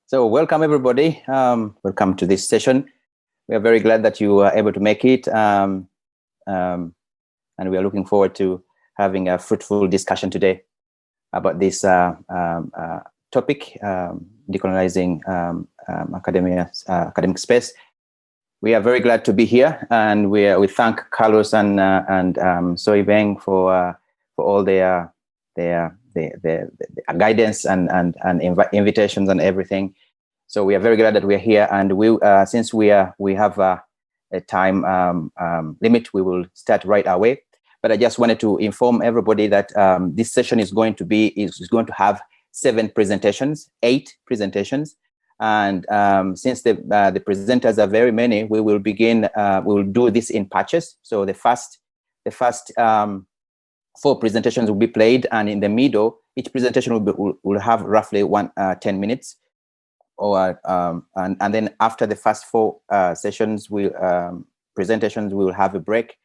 So welcome everybody. Welcome to this session. We are very glad that you are able to make it. And we are looking forward to having a fruitful discussion today about this topic, decolonizing academic space. We are very glad to be here, and we thank Carlos and Soibeng for all their guidance and invitations and everything. So we are very glad that we are here, and since we have a time limit, we will start right away. But I just wanted to inform everybody that this session is going to have 8 presentations, and since the presenters are very many, we will begin. We will do this in batches. So the first 4 presentations will be played, and in the middle, each presentation will have roughly 10 minutes, and then after the first 4 presentations, we will have a break.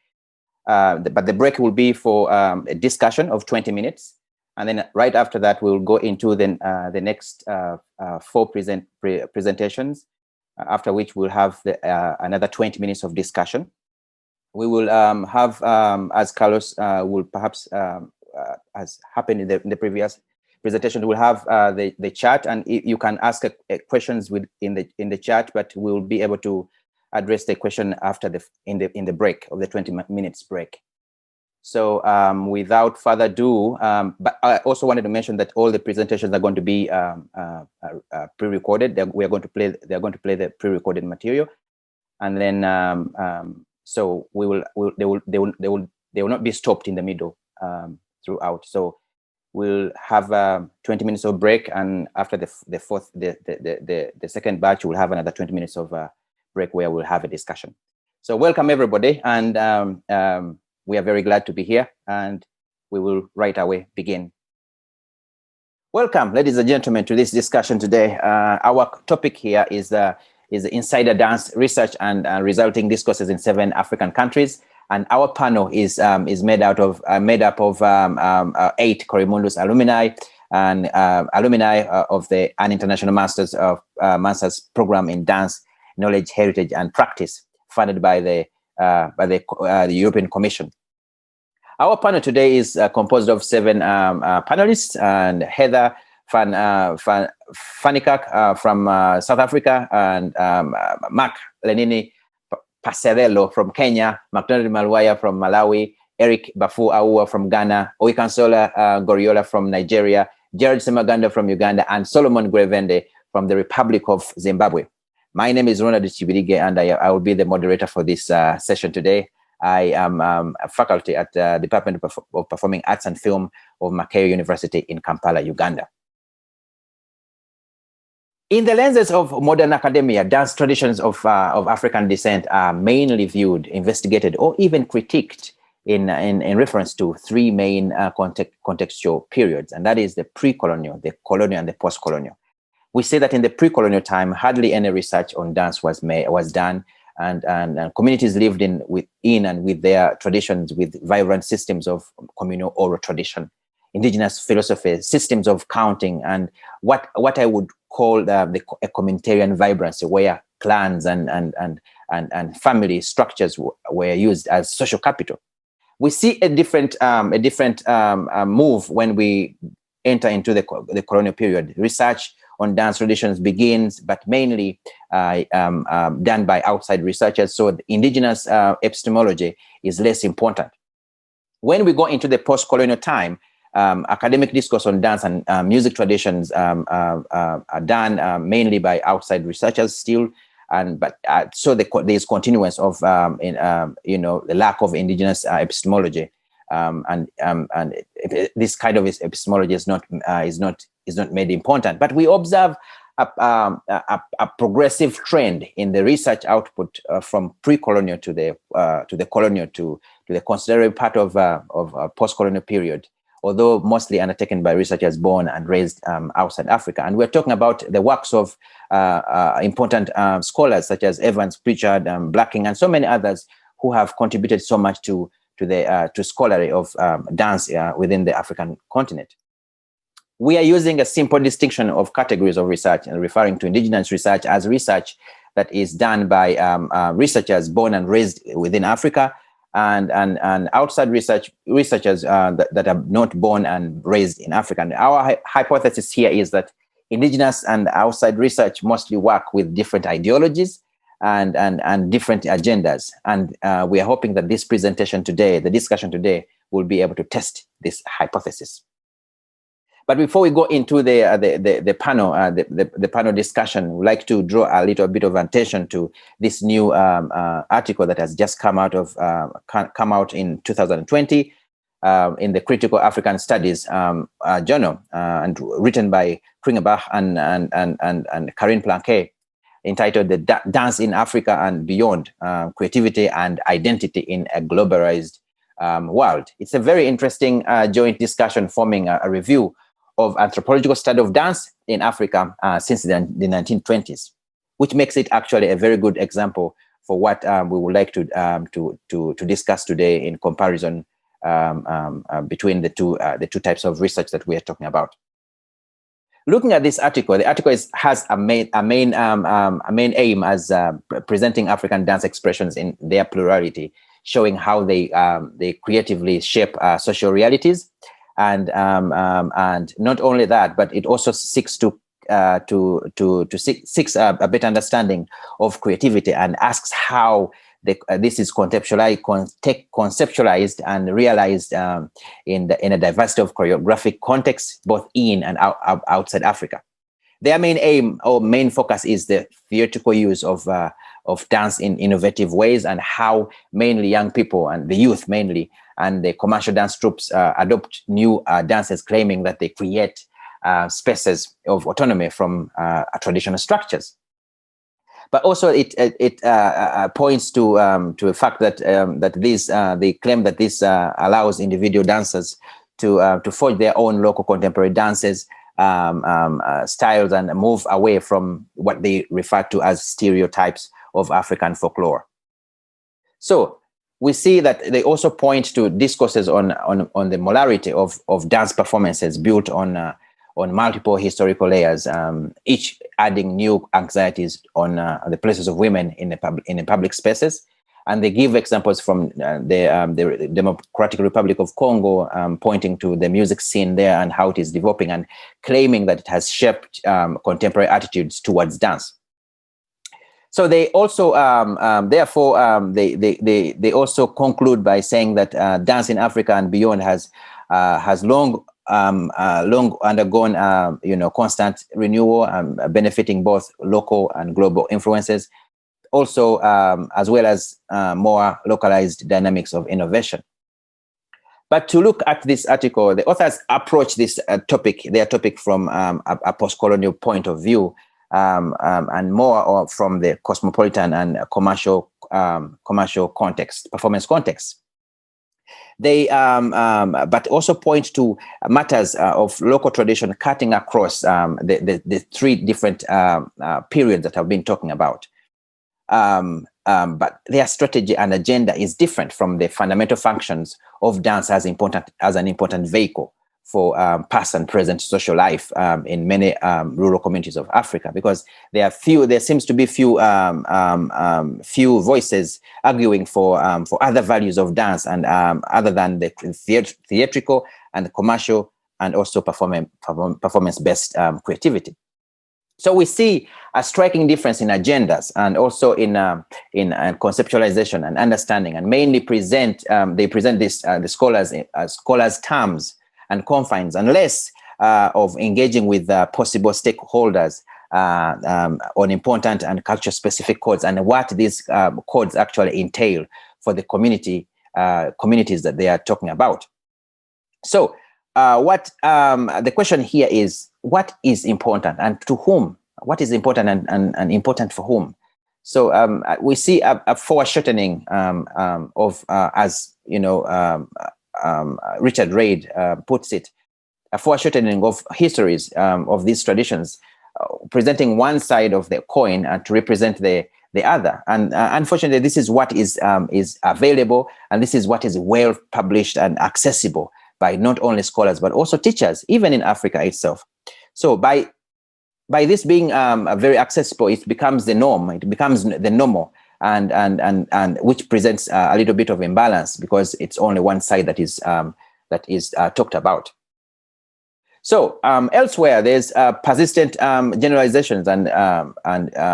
But the break will be for a discussion of 20 minutes, and then right after that, we will go into the next 4 presentations. After which we'll have another 20 minutes of discussion. We will have, as Carlos will perhaps, as happened in the previous presentation, we'll have the chat, and you can ask questions in the chat, but we'll be able to address the question after in the break of the 20 minutes break. So without further ado, but I also wanted to mention that all the presentations are going to be pre-recorded. They're going to play the pre-recorded material, and then. So they will not be stopped in the middle throughout. So we'll have 20 minutes of break, and after the second batch, we'll have another 20 minutes of break where we'll have a discussion. So welcome everybody, and we are very glad to be here, and we will right away begin. Welcome, ladies and gentlemen, to this discussion today. Our topic here is the insider dance research and resulting discourses in 7 African countries, and our panel is made up of 8 Corrimundus alumni and alumni of an international master's program in dance, knowledge, heritage, and practice, funded by the European Commission. Our panel today is composed of 7 panelists, and Heather Niekerk from South Africa, and Mark Lenini Passerello from Kenya, MacDonald Maluwaya from Malawi, Eric Baffour Awuah from Ghana, Oyinkansola Goriola from Nigeria, Gerald Ssemaganda from Uganda, and Solomon Gwerevende from the Republic of Zimbabwe. My name is Ronald, and I will be the moderator for this session today. I am a faculty at the Department of Performing Arts and Film of Makerere University in Kampala, Uganda. In the lenses of modern academia, dance traditions of African descent are mainly viewed, investigated, or even critiqued in reference to 3 main contextual periods, and that is the pre-colonial, the colonial, and the post-colonial. We say that in the pre-colonial time, hardly any research on dance was done, and communities lived within and with their traditions, with vibrant systems of communal oral tradition, indigenous philosophy, systems of counting, and what I would call a communitarian vibrancy, where clans and family structures were used as social capital. We see a different move when we enter into the colonial period. Research on dance traditions begins, but mainly done by outside researchers. So the indigenous epistemology is less important. When we go into the post-colonial time, academic discourse on dance and music traditions are done mainly by outside researchers still, so there is continuance of the lack of indigenous epistemology, and this kind of epistemology is not made important. But we observe a progressive trend in the research output from pre-colonial to the colonial to the considerable part of post-colonial period, although mostly undertaken by researchers born and raised outside Africa. And we're talking about the works of important scholars such as Evans, Pritchard, Blacking, and so many others who have contributed so much to scholarship of dance within the African continent. We are using a simple distinction of categories of research and referring to indigenous research as research that is done by researchers born and raised within Africa, and outside researchers that are not born and raised in Africa. And our hypothesis here is that indigenous and outside research mostly work with different ideologies and different agendas. And we are hoping that this presentation today, the discussion today, will be able to test this hypothesis. But before we go into the panel, the panel discussion, we'd like to draw a little bit of attention to this new article that has just come out in 2020 in the Critical African Studies journal, and written by Kringebach and Karin Planquet, entitled "The Dance in Africa and Beyond: Creativity and Identity in a Globalized World." It's a very interesting joint discussion forming a review of anthropological study of dance in Africa since the 1920s, which makes it actually a very good example for what we would like to discuss today in comparison between the two types of research that we are talking about. Looking at this article, the article has a main aim as presenting African dance expressions in their plurality, showing how they creatively shape social realities. And not only that, but it also seeks to seeks a better understanding of creativity and asks how this is conceptualized and realized in a diversity of choreographic contexts, both in and outside Africa. Their main aim or main focus is the theatrical use of dance in innovative ways, and how mainly young people and the youth mainly and the commercial dance troupes adopt new dances, claiming that they create spaces of autonomy from traditional structures. But also it points to the fact that they claim that this allows individual dancers to forge their own local contemporary dances, styles, and move away from what they refer to as stereotypes of African folklore. So we see that they also point to discourses on the molarity of dance performances built on multiple historical layers, each adding new anxieties on the places of women in the public spaces. And they give examples from the Democratic Republic of Congo, pointing to the music scene there and how it is developing, and claiming that it has shaped contemporary attitudes towards dance. So they also, they also conclude by saying that dance in Africa and beyond has long undergone constant renewal, benefiting both local and global influences, also as well as more localized dynamics of innovation. But to look at this article, the authors approach this their topic from a post-colonial point of view, and more from the cosmopolitan and commercial context, performance context. They but also point to matters of local tradition cutting across the three different periods that I've been talking about. But their strategy and agenda is different from the fundamental functions of dance as an important vehicle for past and present social life in many rural communities of Africa, because there seems to be few voices arguing for other values of dance and other than the theatrical and the commercial and also performance-based creativity. So we see a striking difference in agendas and also in conceptualization and understanding, and mainly they present this the scholars' terms and confines, and less of engaging with possible stakeholders on important and culture-specific codes and what these codes actually entail for the communities that they are talking about. So what the question here is, what is important and to whom? What is important and important for whom? So we see a foreshortening of, as you know, Richard Reid puts it, a foreshortening of histories of these traditions, presenting one side of the coin to represent the other. And unfortunately, this is what is available, and this is what is well published and accessible. by not only scholars, but also teachers, even in Africa itself. So by this being very accessible, it becomes the norm, it becomes the normal, and which presents a little bit of imbalance because it's only one side that is talked about. So elsewhere, there's persistent generalizations and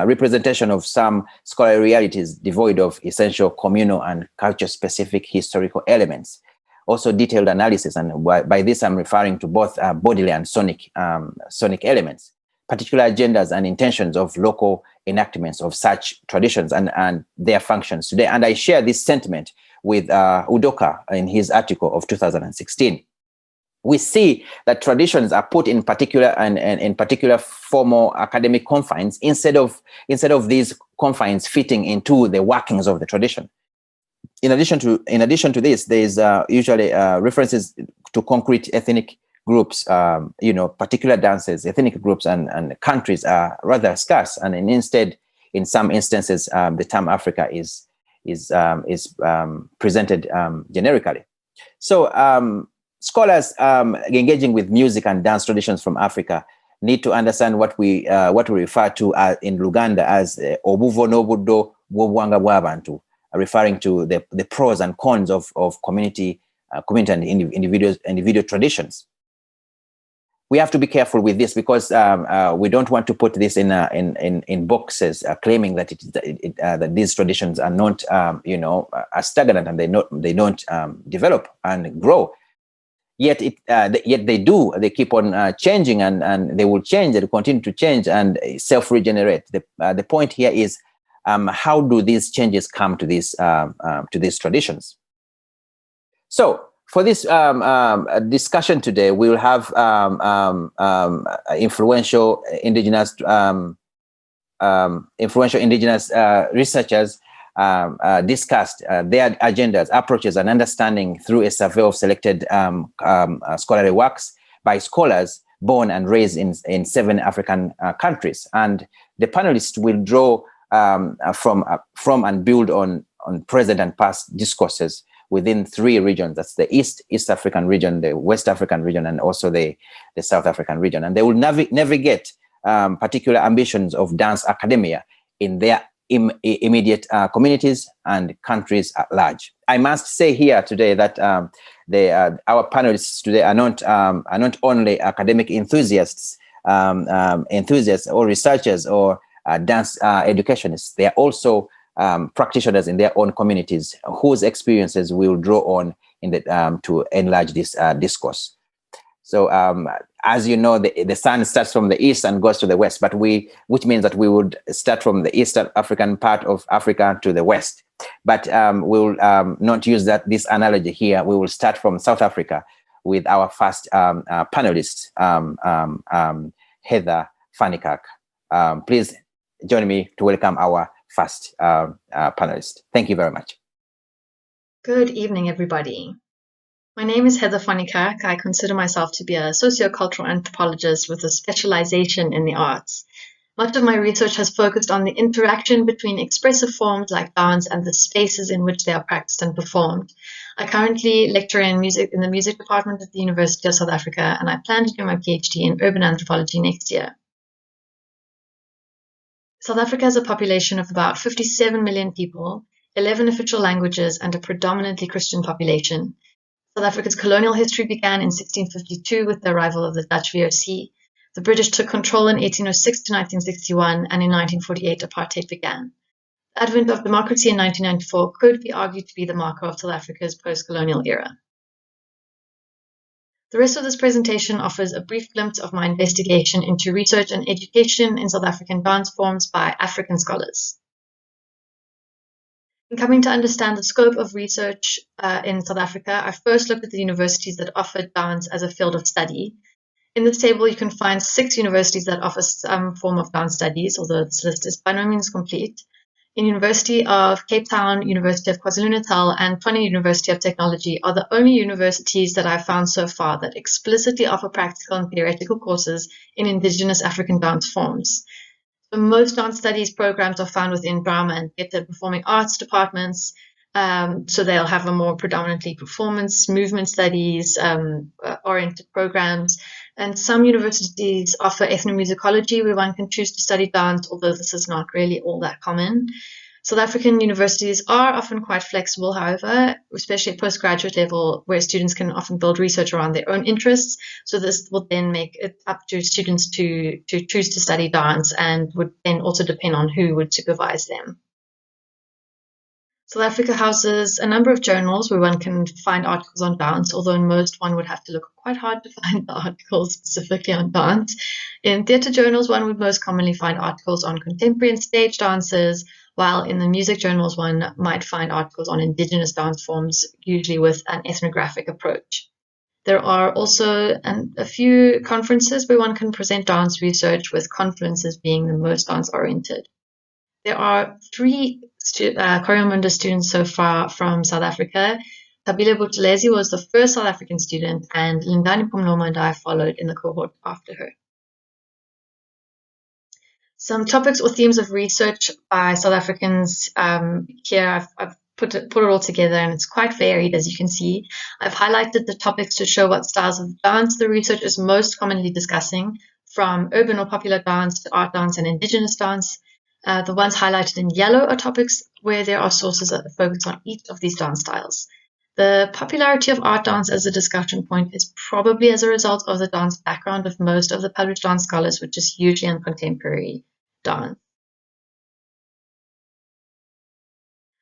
representation of some scholarly realities devoid of essential communal and culture-specific historical elements. Also detailed analysis, and by this I'm referring to both bodily and sonic elements, particular agendas and intentions of local enactments of such traditions and their functions today. And I share this sentiment with Udoka in his article of 2016. We see that traditions are put in particular and in particular formal academic confines instead of these confines fitting into the workings of the tradition. In addition to this, there is usually references to concrete ethnic groups, particular dances, ethnic groups, and countries are rather scarce, and instead, in some instances, the term Africa is presented generically. So scholars engaging with music and dance traditions from Africa need to understand what we refer to in Luganda as obuvo n'obuddo bw'obuwangwa bw'abantu, referring to the pros and cons of community and individual traditions. We have to be careful with this because we don't want to put this in boxes, claiming that that these traditions are not are stagnant and they don't develop and grow. Yet they do. They keep on changing, and they will change. They will continue to change and self-regenerate. The point here is how do these changes come to these traditions? So for this discussion today, we will have influential indigenous researchers discussed their agendas, approaches, and understanding through a survey of selected scholarly works by scholars born and raised in 7 African countries. And the panelists will draw from and build on present and past discourses within 3 regions. That's the East African region, the West African region, and also the South African region. And they will navigate particular ambitions of dance academia in their immediate communities and countries at large. I must say here today that our panelists today are not only academic enthusiasts or researchers or dance educationists. They are also practitioners in their own communities whose experiences we will draw on to enlarge this discourse. So as you know, the sun starts from the east and goes to the west, which means that we would start from the Eastern African part of Africa to the west. But we'll not use this analogy here. We will start from South Africa with our first panelist, Heather van Niekerk. Please join me to welcome our first panelist. Thank you very much. Good evening, everybody. My name is Heather van Niekerk. I consider myself to be a sociocultural anthropologist with a specialization in the arts. Much of my research has focused on the interaction between expressive forms like dance and the spaces in which they are practiced and performed. I currently lecture in the music department at the University of South Africa, and I plan to do my PhD in urban anthropology next year. South Africa has a population of about 57 million people, 11 official languages, and a predominantly Christian population. South Africa's colonial history began in 1652 with the arrival of the Dutch VOC. The British took control in 1806 to 1961, and in 1948 apartheid began. The advent of democracy in 1994 could be argued to be the marker of South Africa's post-colonial era. The rest of this presentation offers a brief glimpse of my investigation into research and education in South African dance forms by African scholars. In coming to understand the scope of research in South Africa, I first looked at the universities that offered dance as a field of study. In this table, you can find 6 universities that offer some form of dance studies, although this list is by no means complete. In University of Cape Town, University of KwaZulu-Natal, and Tshwane University of Technology are the only universities that I've found so far that explicitly offer practical and theoretical courses in Indigenous African dance forms. So most dance studies programs are found within drama and theatre performing arts departments, So they'll have a more predominantly performance, movement studies, oriented programs. And some universities offer ethnomusicology, where one can choose to study dance, although this is not really all that common. South African universities are often quite flexible, however, especially at postgraduate level, where students can often build research around their own interests. So this will then make it up to students to choose to study dance, and would then also depend on who would supervise them. South Africa houses a number of journals where one can find articles on dance, although in most one would have to look quite hard to find the articles specifically on dance. In theatre journals, one would most commonly find articles on contemporary and stage dances, while in the music journals, one might find articles on Indigenous dance forms, usually with an ethnographic approach. There are also a few conferences where one can present dance research, with conferences being the most dance-oriented. There are 3 Goriola students so far from South Africa. Tabile Buthelezi was the first South African student, and Lindani Pomloma and I followed in the cohort after her. Some topics or themes of research by South Africans here. I've put it all together, and it's quite varied, as you can see. I've highlighted the topics to show what styles of dance the research is most commonly discussing, from urban or popular dance to art dance and Indigenous dance. The ones highlighted in yellow are topics where there are sources that focus on each of these dance styles. The popularity of art dance as a discussion point is probably as a result of the dance background of most of the published dance scholars, which is usually in contemporary dance.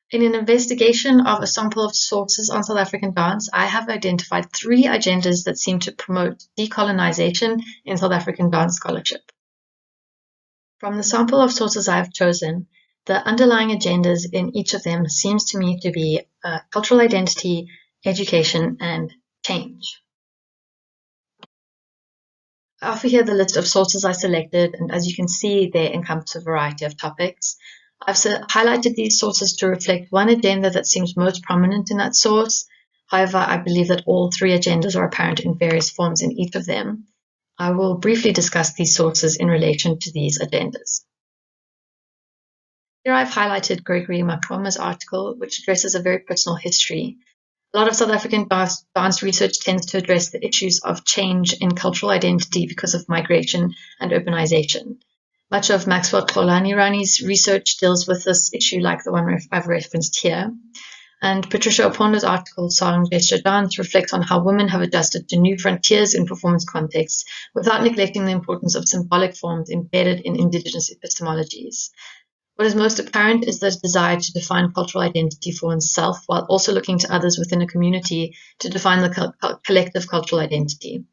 In an investigation of a sample of sources on South African dance, I have identified 3 agendas that seem to promote decolonization in South African dance scholarship. From the sample of sources I have chosen, the underlying agendas in each of them seems to me to be cultural identity, education, and change. I offer here the list of sources I selected, and as you can see, they encompass a variety of topics. I've highlighted these sources to reflect one agenda that seems most prominent in that source. However, I believe that all 3 agendas are apparent in various forms in each of them. I will briefly discuss these sources in relation to these agendas. Here I've highlighted Gregory Makoma's article, which addresses a very personal history. A lot of South African dance research tends to address the issues of change in cultural identity because of migration and urbanization. Much of Maxwell Xolani-Rani's research deals with this issue, like the one I've referenced here. And Patricia Opondo's article, Song, Gesture, Dance, reflects on how women have adjusted to new frontiers in performance contexts without neglecting the importance of symbolic forms embedded in Indigenous epistemologies. What is most apparent is the desire to define cultural identity for oneself, while also looking to others within a community to define the collective cultural identity.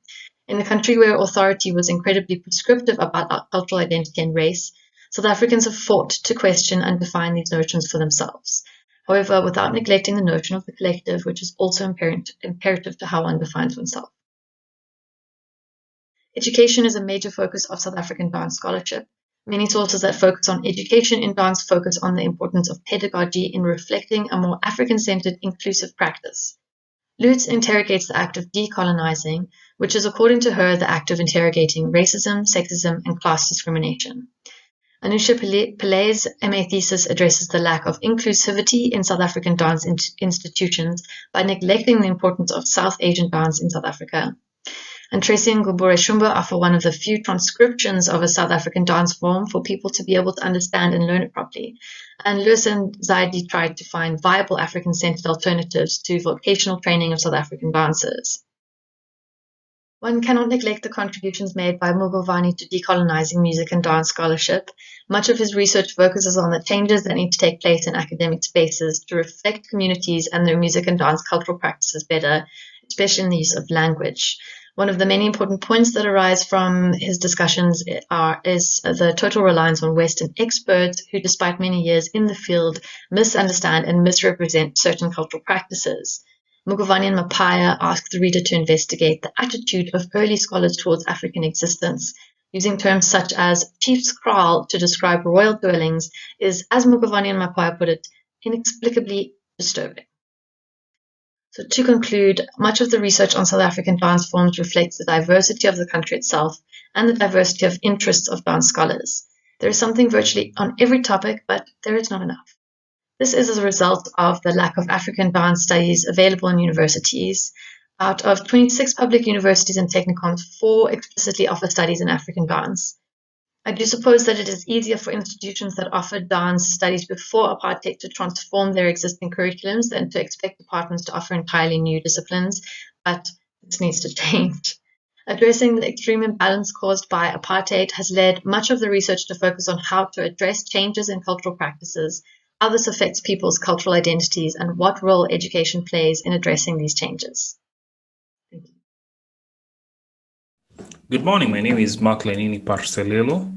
In a country where authority was incredibly prescriptive about cultural identity and race, South Africans have fought to question and define these notions for themselves. However, without neglecting the notion of the collective, which is also imperative to how one defines oneself. Education is a major focus of South African dance scholarship. Many sources that focus on education in dance focus on the importance of pedagogy in reflecting a more African-centered, inclusive practice. Lutz interrogates the act of decolonizing, which is, according to her, the act of interrogating racism, sexism, and class discrimination. Anusha Pilay's MA thesis addresses the lack of inclusivity in South African dance institutions by neglecting the importance of South Asian dance in South Africa. And Tracy and Gubore Shumba offer one of the few transcriptions of a South African dance form for people to be able to understand and learn it properly. And Lewis and Zaidi tried to find viable African-centered alternatives to vocational training of South African dancers. One cannot neglect the contributions made by Mugovani to decolonizing music and dance scholarship. Much of his research focuses on the changes that need to take place in academic spaces to reflect communities and their music and dance cultural practices better, especially in the use of language. One of the many important points that arise from his discussions is the total reliance on Western experts who, despite many years in the field, misunderstand and misrepresent certain cultural practices. Mugovani and Mapaya ask the reader to investigate the attitude of early scholars towards African existence. Using terms such as chief's kraal to describe royal dwellings is, as Mugovani and Mapaya put it, inexplicably disturbing. So to conclude, much of the research on South African dance forms reflects the diversity of the country itself and the diversity of interests of dance scholars. There is something virtually on every topic, but there is not enough. This is as a result of the lack of African dance studies available in universities. Out of 26 public universities and technikons, 4 explicitly offer studies in African dance. I do suppose that it is easier for institutions that offer dance studies before apartheid to transform their existing curriculums than to expect departments to offer entirely new disciplines, but this needs to change. Addressing the extreme imbalance caused by apartheid has led much of the research to focus on how to address changes in cultural practices, how this affects people's cultural identities, and what role education plays in addressing these changes. Thank you. Good morning, my name is Mark Lenini Parcelelo,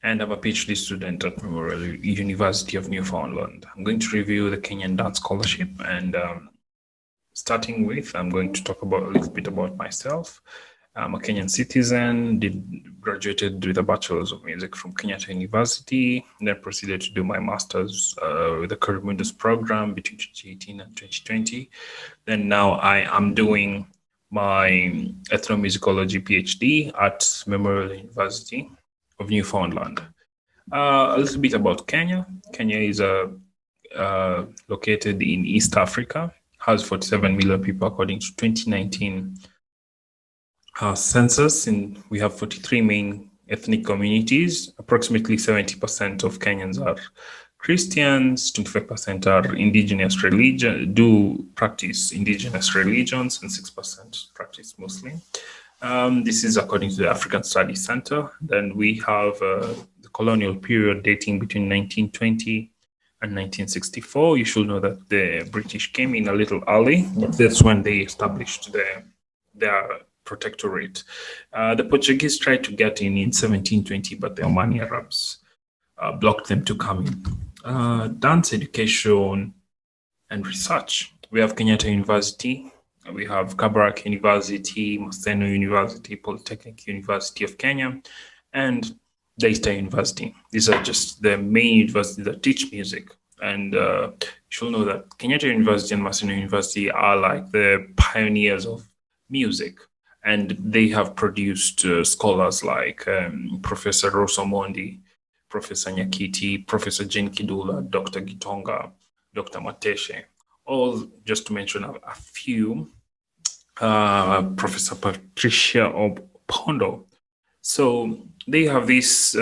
and I'm a PhD student at Memorial University of Newfoundland. I'm going to review the Kenyan Dance Scholarship, and starting with, I'm going to talk about a little bit about myself. I'm a Kenyan citizen, graduated with a Bachelor's of Music from Kenyatta University, then proceeded to do my Master's with the Gwerevende program between 2018 and 2020. Then now I am doing my ethnomusicology PhD at Memorial University of Newfoundland. A little bit about Kenya. Kenya is located in East Africa, has 47 million people according to 2019 census, and we have 43 main ethnic communities. Approximately 70% of Kenyans are Christians, 25% are indigenous religion, do practice indigenous religions, and 6% practice Muslim. This is according to the African Studies Center. Then we have the colonial period dating between 1920 and 1964. You should know that the British came in a little early. That's when they established their protectorate. The Portuguese tried to get in 1720, but the Omani Arabs blocked them to come in. Dance education and research. We have Kenyatta University, we have Kabarak University, Maseno University, Polytechnic University of Kenya, and Daystar University. These are just the main universities that teach music. And you should know that Kenyatta University and Maseno University are like the pioneers of music. And they have produced scholars like Professor Rosomondi, Professor Nyakiti, Professor Jane Kidula, Dr. Gitonga, Dr. Mateshe, all just to mention a few, Professor Patricia Opondo. So they have this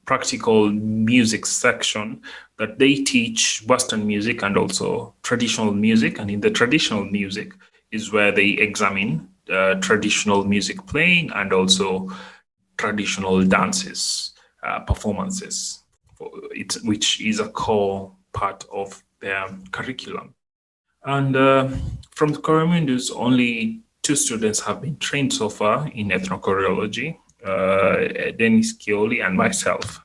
practical music section that they teach Western music and also traditional music. And in the traditional music is where they examine traditional music playing and also traditional dances, performances, which is a core part of their curriculum. And from the Gwerevendes, only 2 students have been trained so far in ethnochoreology, Dennis Kioli and myself.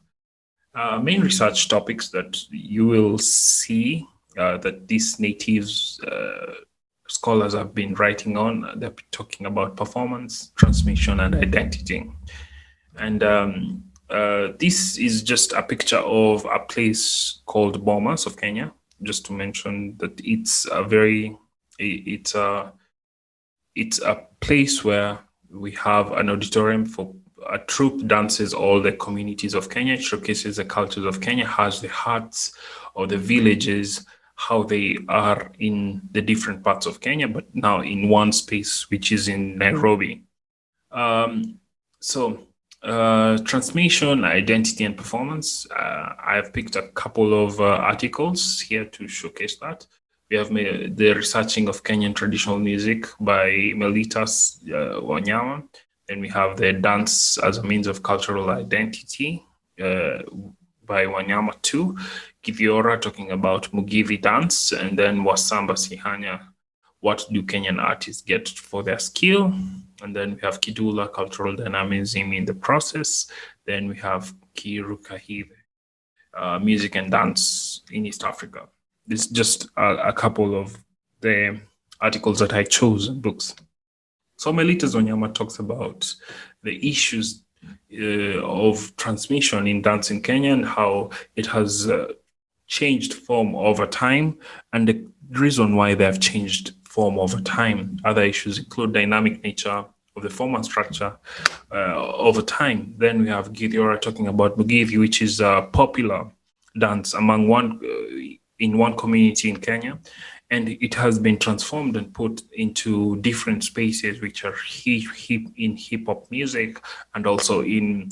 Main research topics that you will see that these natives scholars have been writing on, they're talking about performance, transmission, and identity. And this is just a picture of a place called Bomas of Kenya, just to mention that it's a place where we have an auditorium for a troupe dances all the communities of Kenya. It showcases the cultures of Kenya, has the hearts of the villages, how they are in the different parts of Kenya, but now in one space, which is in Nairobi. Transmission, identity, and performance. I've picked a couple of articles here to showcase that. We have the researching of Kenyan traditional music by Melitas Wanyama. Then we have the dance as a means of cultural identity by Wanyama too. Kiviora talking about Mugithi dance, and then Wasamba Sihanya, what do Kenyan artists get for their skill? And then we have Kidula, cultural dynamism in the process. Then we have Kirukahive, music and dance in East Africa. This is just a couple of the articles that I chose in books. So Melitas Onyama talks about the issues of transmission in dance in Kenya and how it has changed form over time, and the reason why they have changed form over time. Other issues include dynamic nature of the form and structure over time. Then we have Githiora talking about Mugithi, which is popular dance among in one community in Kenya, and it has been transformed and put into different spaces, which are hip hop music and also in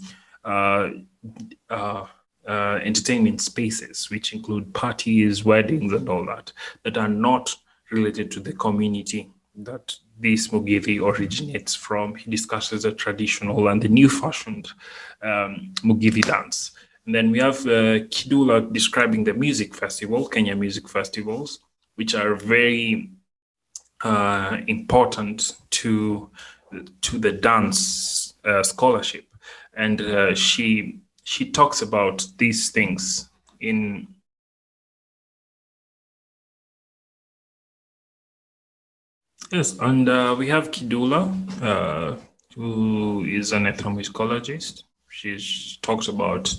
entertainment spaces, which include parties, weddings, and all that are not related to the community that this Mugithi originates from. He discusses the traditional and the new-fashioned Mugithi dance. And then we have Kidula describing the music festival, Kenya music festivals, which are very important to the dance scholarship. And she talks about these things in yes, and we have Kidula, who is an ethnomusicologist. She talks about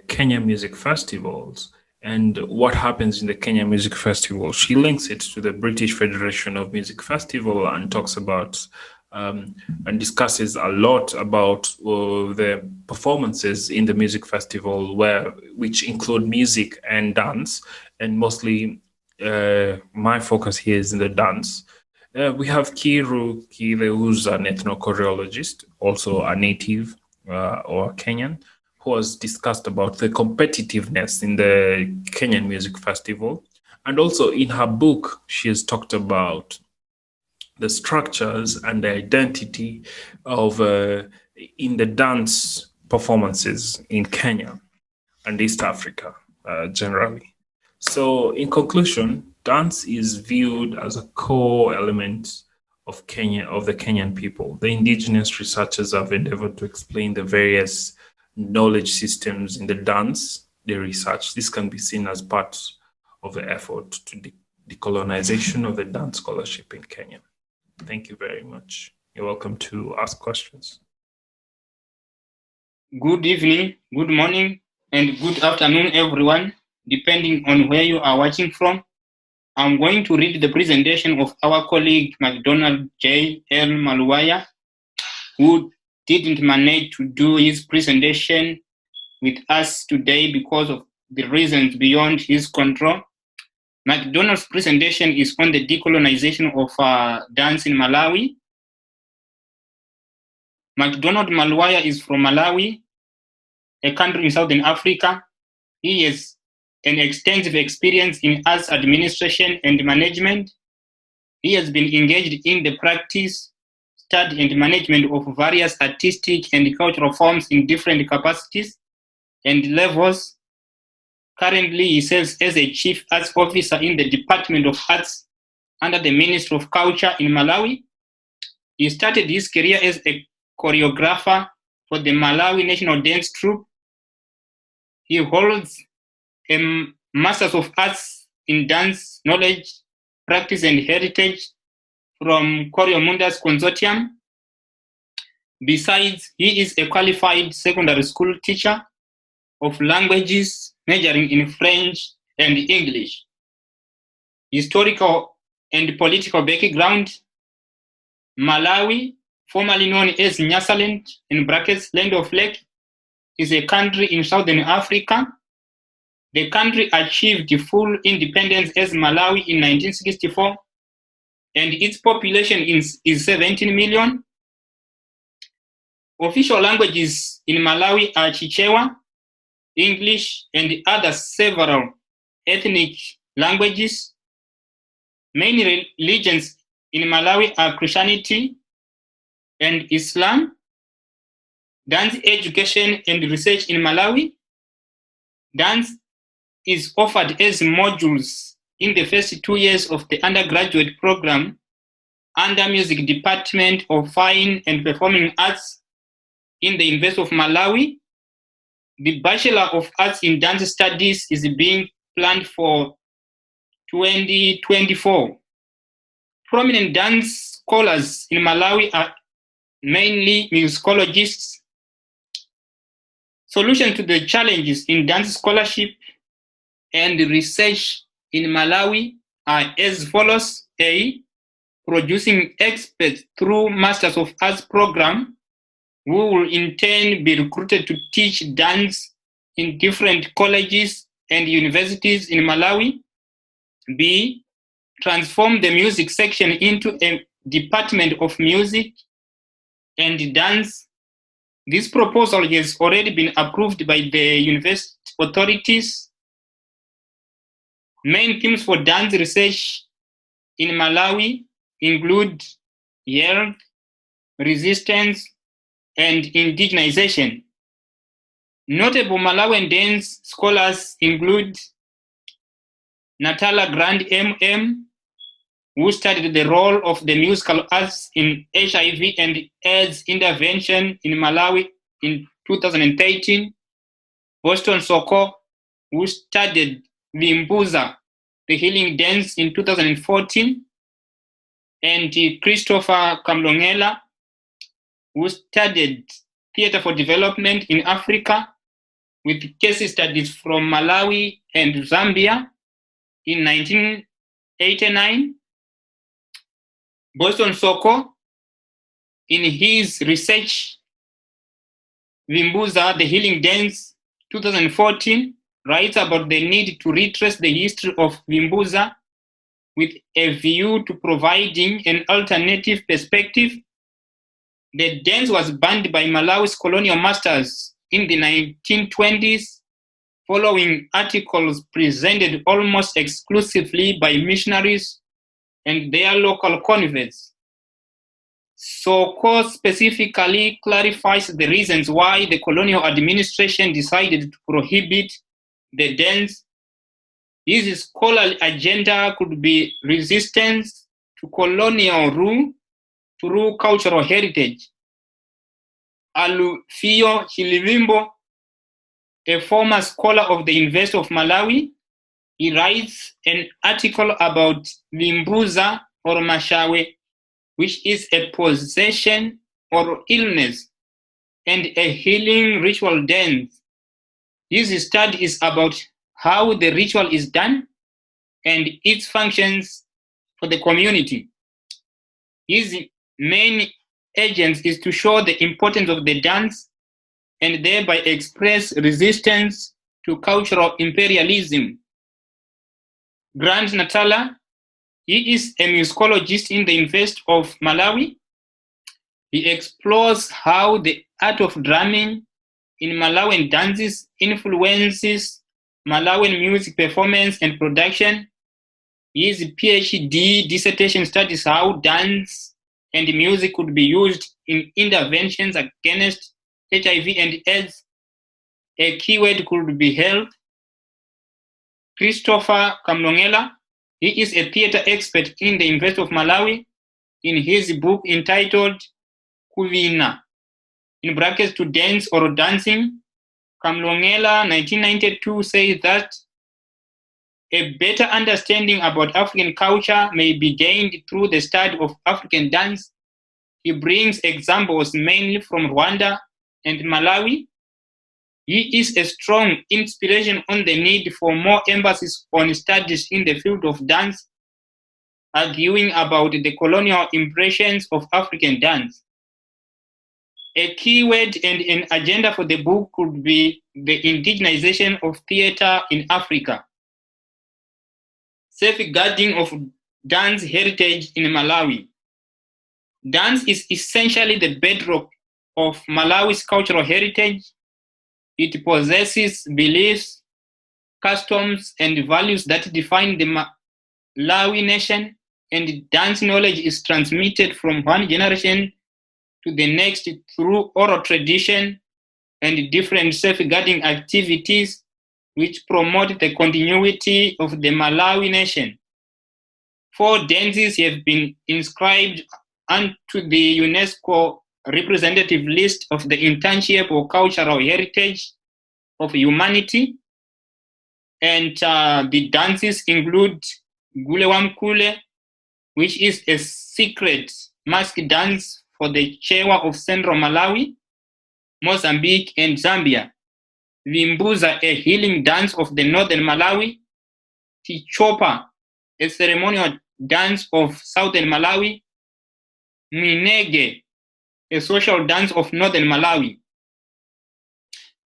Kenya music festivals and what happens in the Kenya music festival. She links it to the British Federation of Music Festival and talks about and discusses a lot about the performances in the music festival, which include music and dance, and mostly my focus here is in the dance. We have Kire, who's an ethnochoreologist, also a native or Kenyan, who has discussed about the competitiveness in the Kenyan music festival. And also in her book, she has talked about the structures and the identity of in the dance performances in Kenya and East Africa generally. So in conclusion, dance is viewed as a core element of Kenya, of the Kenyan people. The indigenous researchers have endeavored to explain the various knowledge systems in the dance they research. This can be seen as part of the effort to decolonization of the dance scholarship in Kenya. Thank you very much. You're welcome to ask questions. Good evening, good morning, and good afternoon, everyone, depending on where you are watching from. I'm going to read the presentation of our colleague MacDonald J.L. Maluwaya, who didn't manage to do his presentation with us today because of the reasons beyond his control. MacDonald's presentation is on the decolonization of dance in Malawi. MacDonald Maluwaya is from Malawi, a country in Southern Africa. He has an extensive experience in arts administration and management. He has been engaged in the practice, study, and management of various artistic and cultural forms in different capacities and levels. Currently, he serves as a Chief Arts Officer in the Department of Arts under the Ministry of Culture in Malawi. He started his career as a choreographer for the Malawi National Dance Troupe. He holds a Master's of Arts in Dance Knowledge, Practice and Heritage from Munda's Consortium. Besides, he is a qualified secondary school teacher of languages, majoring in French and English. Historical and political background: Malawi, formerly known as Nyasaland, in brackets, Land of Lake, is a country in Southern Africa. The country achieved full independence as Malawi in 1964, and its population is 17 million. Official languages in Malawi are Chichewa, English, and other several ethnic languages. Main religions in Malawi are Christianity and Islam. Dance education and research in Malawi. Dance is offered as modules in the first 2 years of the undergraduate program under Music Department of Fine and Performing Arts in the University of Malawi. The Bachelor of Arts in Dance Studies is being planned for 2024. Prominent dance scholars in Malawi are mainly musicologists. Solutions to the challenges in dance scholarship and research in Malawi are as follows. A, producing experts through Masters of Arts program who will in turn be recruited to teach dance in different colleges and universities in Malawi. B, transform the music section into a department of music and dance. This proposal has already been approved by the university authorities. Main themes for dance research in Malawi include health, resistance, and indigenization. Notable Malawian dance scholars include Natala Grand MM, who studied the role of the musical arts in HIV and AIDS intervention in Malawi in 2013. Boston Soko, who studied Vimbuza, the healing dance, in 2014. And Christopher Kamlongela, who studied theater for development in Africa with Kesii studies from Malawi and Zambia in 1989. Boston Soko, in his research, Vimbuza, the Healing Dance, 2014, writes about the need to retrace the history of Vimbuza with a view to providing an alternative perspective. The dance was banned by Malawi's colonial masters in the 1920s, following articles presented almost exclusively by missionaries and their local converts. Soko specifically clarifies the reasons why the colonial administration decided to prohibit the dance. His scholarly agenda could be resistance to colonial rule through cultural heritage. Alufio Chilivimbo, a former scholar of the University of Malawi, he writes an article about Vimbuza or Mashawe, which is a possession or illness, and a healing ritual dance. His study is about how the ritual is done and its functions for the community. His main agenda is to show the importance of the dance and thereby express resistance to cultural imperialism. Grant Natala, he is a musicologist in the University of Malawi. He explores how the art of drumming in Malawian dances influences Malawian music performance and production. His PhD dissertation studies how dance and music could be used in interventions against HIV and AIDS. A keyword could be health. Christopher Kamlongela, he is a theater expert in the University of Malawi. In his book entitled Kuvina, in brackets to dance or dancing, Kamlongela, 1992, says that a better understanding about African culture may be gained through the study of African dance. He brings examples mainly from Rwanda and Malawi. He is a strong inspiration on the need for more emphasis on studies in the field of dance, arguing about the colonial impressions of African dance. A keyword and an agenda for the book could be the indigenization of theater in Africa. Safeguarding of dance heritage in Malawi. Dance is essentially the bedrock of Malawi's cultural heritage. It possesses beliefs, customs, and values that define the Malawi nation, and dance knowledge is transmitted from one generation to the next through oral tradition and different safeguarding activities which promote the continuity of the Malawi nation. 4 dances have been inscribed onto the UNESCO representative list of the intangible cultural heritage of humanity. And the dances include Gwerevende, which is a secret mask dance for the Chewa of Central Malawi, Mozambique, and Zambia. Vimbuza, a healing dance of the Northern Malawi. Tichopa, a ceremonial dance of Southern Malawi. Minege, a social dance of Northern Malawi.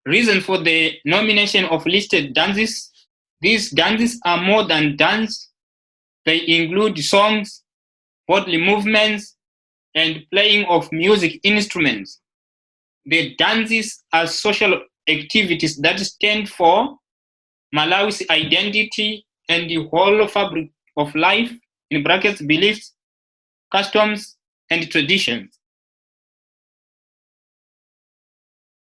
Reason for the nomination of listed dances: these dances are more than dance. They include songs, bodily movements, and playing of music instruments. The dances are social activities that stand for Malawi's identity and the whole fabric of life, in brackets, beliefs, customs, and traditions.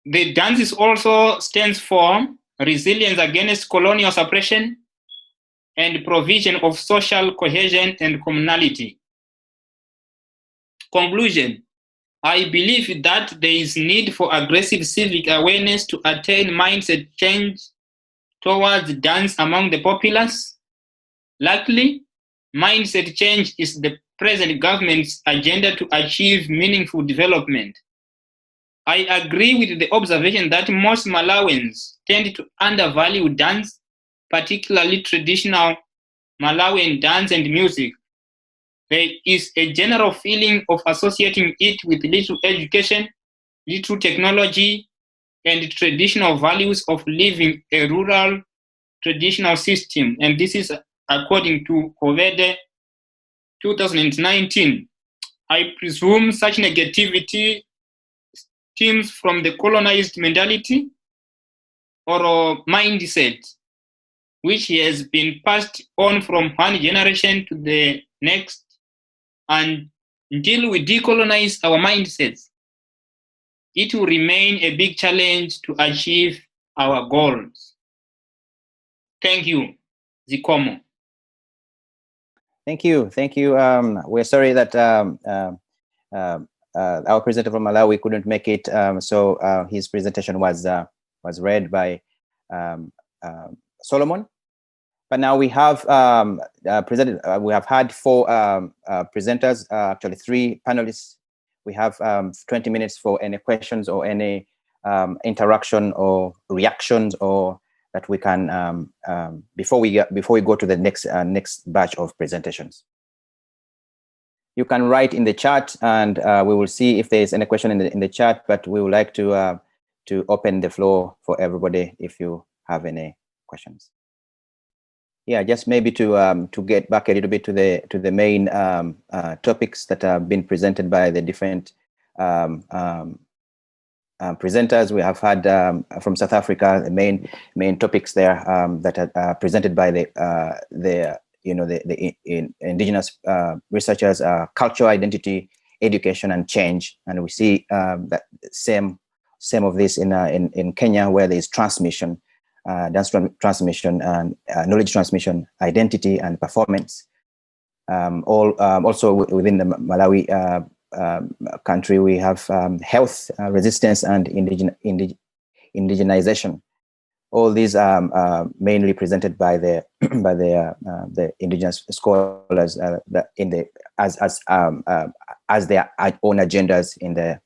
The dances also stands for resilience against colonial suppression and provision of social cohesion and communality. Conclusion: I believe that there is need for aggressive civic awareness to attain mindset change towards dance among the populace. Luckily, mindset change is the present government's agenda to achieve meaningful development. I agree with the observation that most Malawians tend to undervalue dance, particularly traditional Malawian dance and music. There is a general feeling of associating it with little education, little technology, and traditional values of living a rural traditional system. And this is according to Gwerevende 2019. I presume such negativity stems from the colonized mentality or mindset, which has been passed on from one generation to the next. And until we decolonize our mindsets, it will remain a big challenge to achieve our goals. Thank you. Zikomo. Thank you. We're sorry that our presenter from Malawi couldn't make it, so his presentation was read by Solomon. But now we have we have had 4 presenters, actually 3 panelists. We have 20 minutes for any questions or any interaction or reactions, or that we can before we go to the next batch of presentations. You can write in the chat, and we will see if there is any question in the chat. But we would like to open the floor for everybody if you have any questions. Yeah, just maybe to get back a little bit to the main topics that have been presented by the different presenters. We have had from South Africa the main topics there that are presented by the indigenous researchers: cultural identity, education, and change. And we see that same of this in Kenya, where there is transmission. Dance transmission and knowledge transmission, identity and performance. Also within the Malawi country, we have health, resistance, and indigenization. All these are mainly presented by the indigenous scholars as their own agendas in the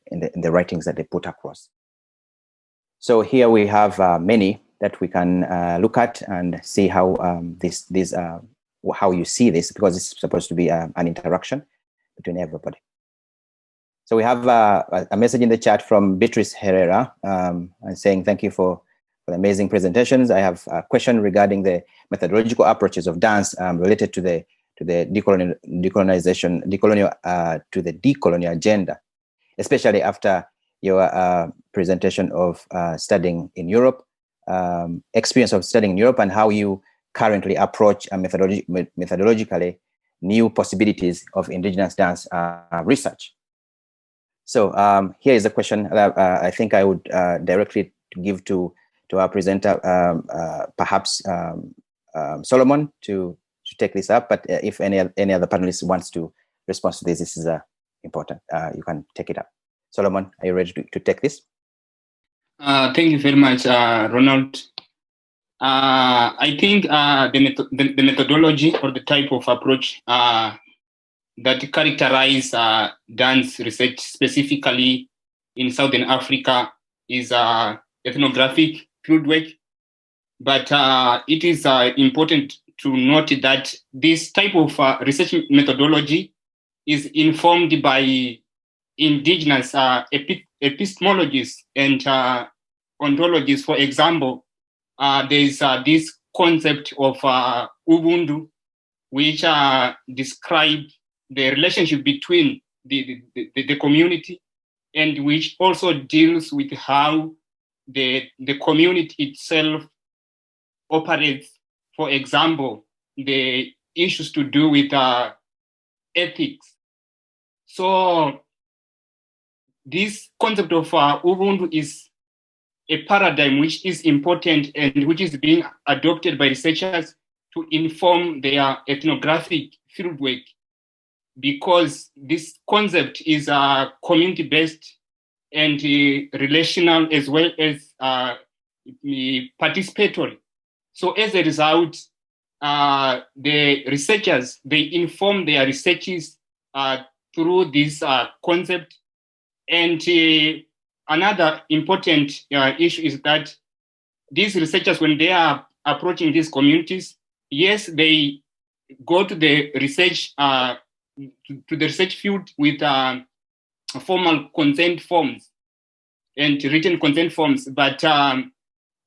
writings that they put across. So here we have many that we can look at and see how how you see this, because it's supposed to be an interaction between everybody. So we have a message in the chat from Beatrice Herrera saying thank you for the amazing presentations. I have a question regarding the methodological approaches of dance related to the decolonial agenda, especially after your presentation of studying in Europe. Experience of studying in Europe, and how you currently approach methodologically new possibilities of indigenous dance research. So here is a question I think I would directly give to our presenter, perhaps Solomon, to take this up. But if any other panelist wants to respond to this, this is important. You can take it up. Solomon, are you ready to take this? Thank you very much, Ronald. I think the methodology or the type of approach that characterize dance research specifically in Southern Africa is ethnographic fieldwork. But it is important to note that this type of research methodology is informed by indigenous epistemologies and ontologies. For example, there's this concept of Ubuntu, which describe the relationship between the community, and which also deals with how the community itself operates. For example, the issues to do with ethics. So this concept of Ubuntu is a paradigm which is important and which is being adopted by researchers to inform their ethnographic fieldwork, because this concept is community-based and relational as well as participatory. So as a result, the researchers, they inform their researches through this concept. And another important issue is that these researchers, when they are approaching these communities, yes, they go to the research field with formal consent forms and written consent forms, but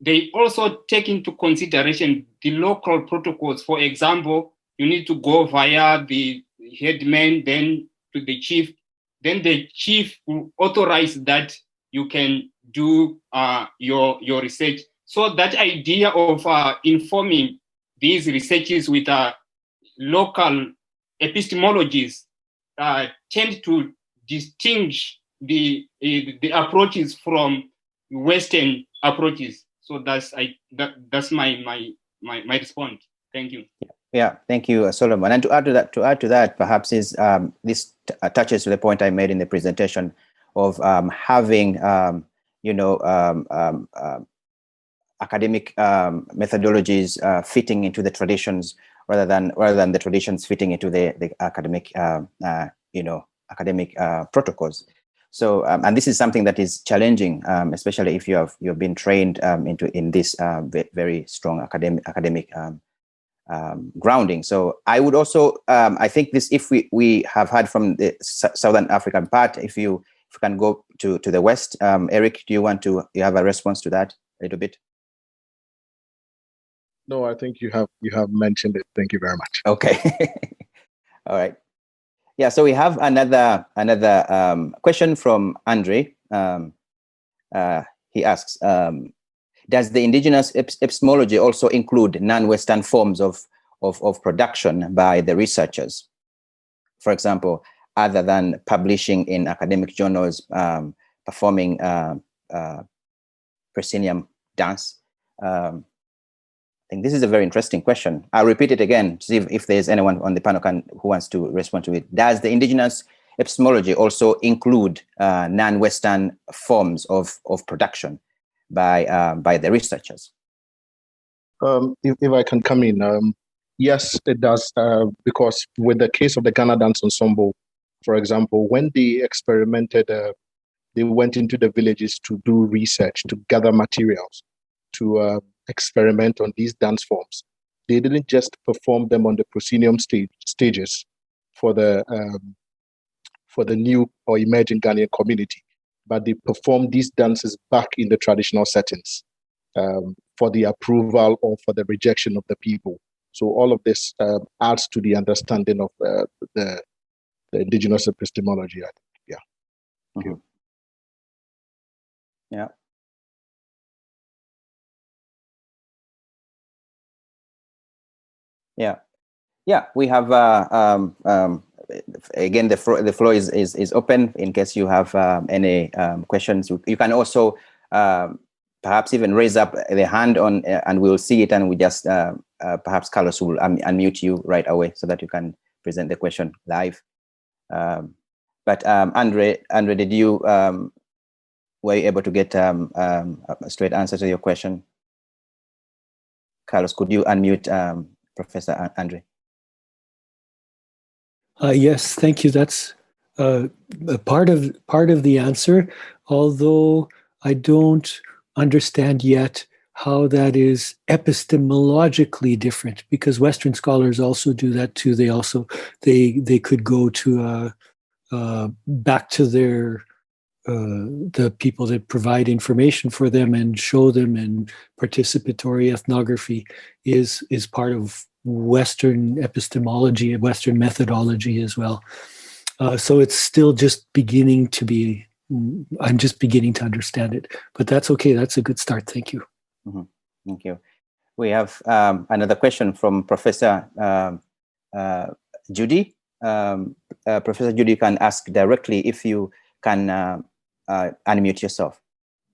they also take into consideration the local protocols. For example, you need to go via the headman, then to the chief. Then the chief will authorize that you can do your research. So that idea of informing these researches with local epistemologies tend to distinguish the approaches from Western approaches. So that's my response. Thank you. Yeah, thank you, Solomon. And to add to that, perhaps is this touches to the point I made in the presentation of having academic methodologies fitting into the traditions rather than the traditions fitting into the academic academic protocols. So and this is something that is challenging, especially if you've been trained in this very strong academic grounding. So I would also I think this, if we have heard from the Southern African part, if you can go to the West, Eric, do you have a response to that a little bit? No, I think you have mentioned it. Thank you very much. Okay. All right. Yeah, so we have another question from Andre. He asks, does the indigenous epistemology also include non-Western forms of production by the researchers? For example, other than publishing in academic journals, performing proscenium dance? I think this is a very interesting question. I'll repeat it again to see if there's anyone on the panel who wants to respond to it. Does the indigenous epistemology also include non-Western forms of production by the researchers? If I can come in, yes, it does, because with the case of the Ghana Dance Ensemble, for example, when they experimented, they went into the villages to do research, to gather materials, to experiment on these dance forms. They didn't just perform them on the proscenium stages for the new or emerging Ghanaian community, but they performed these dances back in the traditional settings for the approval or for the rejection of the people. So all of this adds to the understanding of the indigenous epistemology, I think. Yeah. Thank you. Yeah. Yeah. We have again, the floor is open in case you have any questions. You can also perhaps even raise up the hand and we'll see it, and we just perhaps Carlos will unmute you right away so that you can present the question live. But Andre, did you were you able to get a straight answer to your question? Carlos, could you unmute Professor Andre? Yes, thank you. That's part of the answer, although I don't understand yet how that is epistemologically different, because Western scholars also do that too. They could go to back to their the people that provide information for them and show them, and participatory ethnography is part of Western epistemology and Western methodology as well. So it's still just beginning to be, I'm just beginning to understand it, but that's okay. That's a good start. Thank you. Mm-hmm. Thank you. We have another question from Professor Judy. Professor Judy, you can ask directly if you can unmute yourself.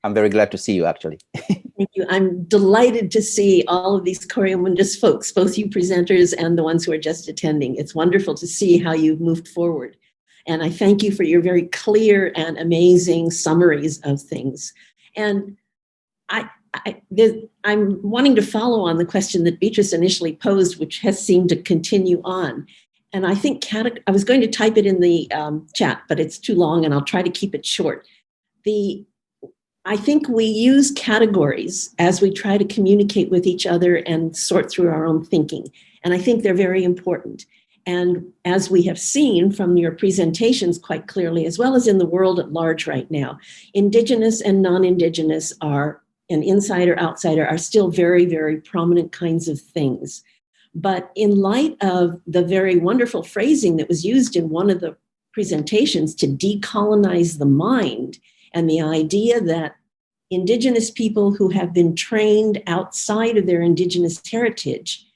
I'm very glad to see you, actually. Thank you. I'm delighted to see all of these Korea Mundus folks, both you presenters and the ones who are just attending. It's wonderful to see how you've moved forward. And I thank you for your very clear and amazing summaries of things. And I'm wanting to follow on the question that Beatrice initially posed, which has seemed to continue on. And I think I was going to type it in the chat, but it's too long and I'll try to keep it short. I think we use categories as we try to communicate with each other and sort through our own thinking. And I think they're very important. And as we have seen from your presentations quite clearly, as well as in the world at large right now, Indigenous and non-Indigenous are, and insider, outsider, are still very, very prominent kinds of things. But in light of the very wonderful phrasing that was used in one of the presentations to decolonize the mind, and the idea that Indigenous people who have been trained outside of their Indigenous heritage,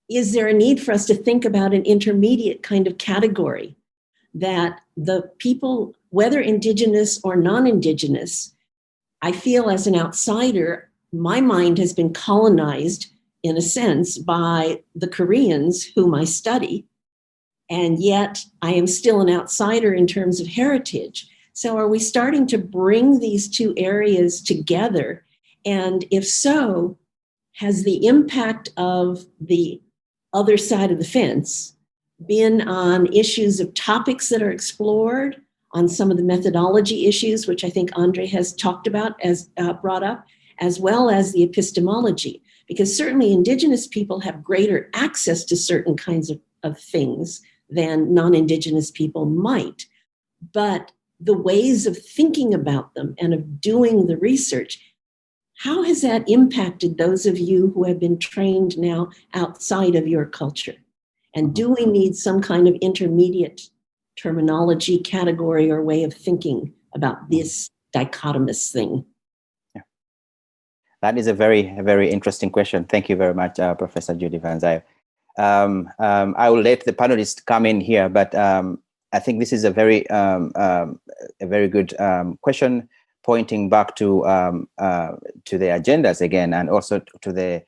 is there a need for us to think about an intermediate kind of category that the people, whether Indigenous or non-Indigenous, I feel as an outsider, my mind has been colonized in a sense by the Koreans whom I study, and yet I am still an outsider in terms of heritage. So are we starting to bring these two areas together? And if so, has the impact of the other side of the fence been on issues of topics that are explored, on some of the methodology issues, which I think Andre has talked about, as brought up, as well as the epistemology? Because certainly Indigenous people have greater access to certain kinds of things than non-Indigenous people might. But the ways of thinking about them and of doing the research, how has that impacted those of you who have been trained now outside of your culture? And do we need some kind of intermediate terminology, category, or way of thinking about this dichotomous thing? Yeah. That is a very interesting question. Thank you very much, Professor Judy Van Zyl. I will let the panelists come in here, but I think this is a very good question, pointing back to the agendas again, and also to the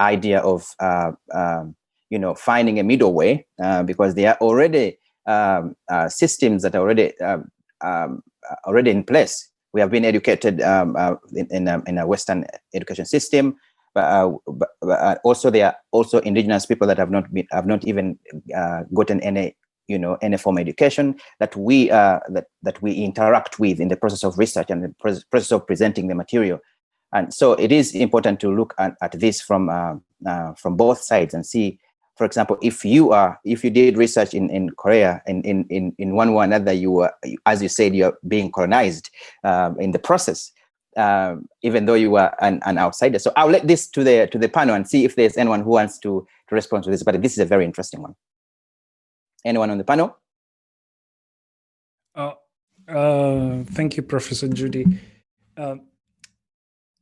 idea of finding a middle way, because there are already systems that are already in place. We have been educated in a Western education system, but also there are also Indigenous people that have not even gotten any form of education that we interact with in the process of research and the process of presenting the material. And so it is important to look at this from both sides and see, for example, if you did research in Korea, in one way or another, you were, as you said, you're being colonized in the process, even though you were an outsider. So I'll let this to the panel and see if there's anyone who wants to respond to this. But this is a very interesting one. Anyone on the panel? Thank you, Professor Judy.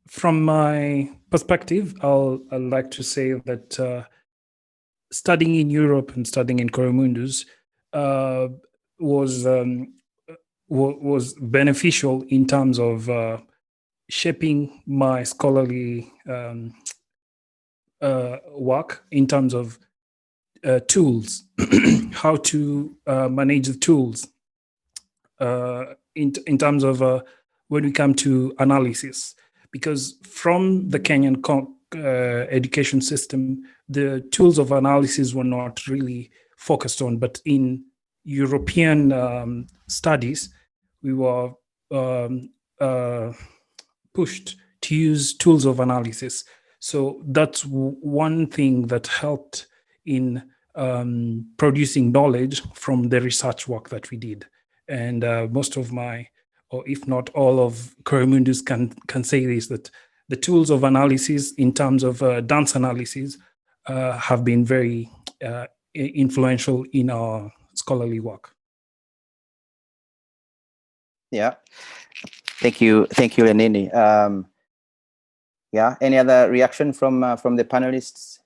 From my perspective, I'd like to say that studying in Europe and studying in Korea Mundus was beneficial in terms of shaping my scholarly work in terms of tools, how to manage the tools in terms of when we come to analysis. Because from the Kenyan education system, the tools of analysis were not really focused on, but in European studies, we were pushed to use tools of analysis. So that's one thing that helped in producing knowledge from the research work that we did. And most of my, or if not all of Coromundus can say this, that the tools of analysis in terms of dance analysis have been very influential in our scholarly work. Yeah, thank you, Lenini. Yeah, any other reaction from the panelists?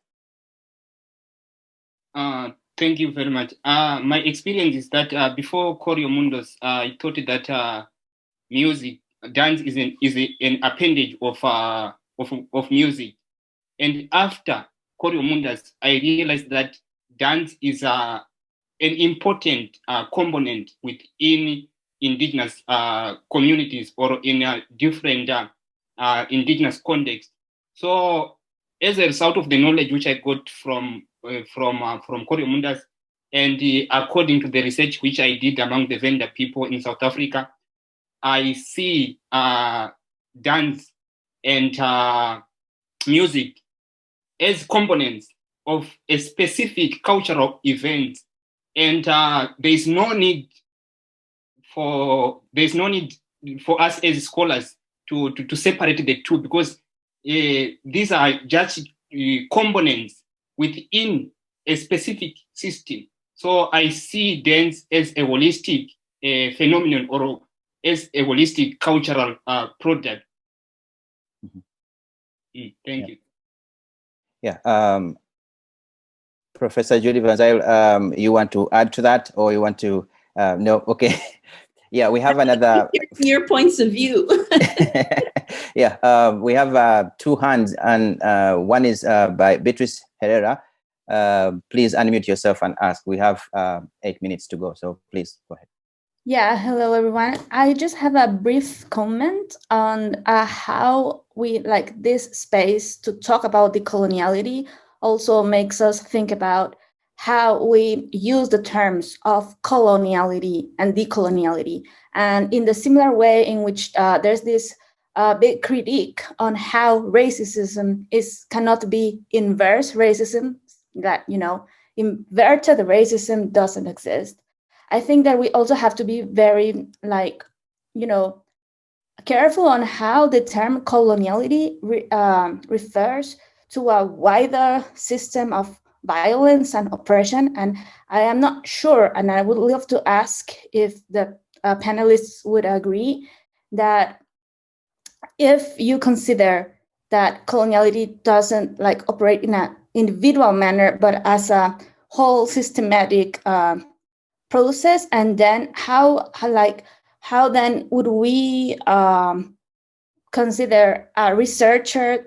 Thank you very much. My experience is that before Coriomundos, I thought that dance is an appendage of music, and after Coriomundos, I realized that dance is an important component within indigenous communities or in a different indigenous context. So, as a result of the knowledge which I got from Coriomundos, and according to the research which I did among the Venda people in South Africa, I see dance and music as components of a specific cultural event, and there's no need for us as scholars to separate the two, because these are just components within a specific system. So I see dance as a holistic phenomenon, or as a holistic cultural product. Mm-hmm. Thank you. Yeah. Professor Judy Van Zyl, you want to add to that, or you want to? No. Okay. Yeah, we have another. Your points of view. Yeah, we have two hands, and one is by Beatrice Herrera. Please unmute yourself and ask. We have 8 minutes to go, so please go ahead. Yeah, hello everyone. I just have a brief comment on how we like this space to talk about decoloniality also makes us think about how we use the terms of coloniality and decoloniality. And in the similar way in which there's this big critique on how racism cannot be inverse racism, that, inverted racism doesn't exist. I think that we also have to be very, careful on how the term coloniality refers to a wider system of violence and oppression. And I am not sure, and I would love to ask if the panelists would agree that if you consider that coloniality doesn't operate in an individual manner, but as a whole systematic process, and then how then would we consider a researcher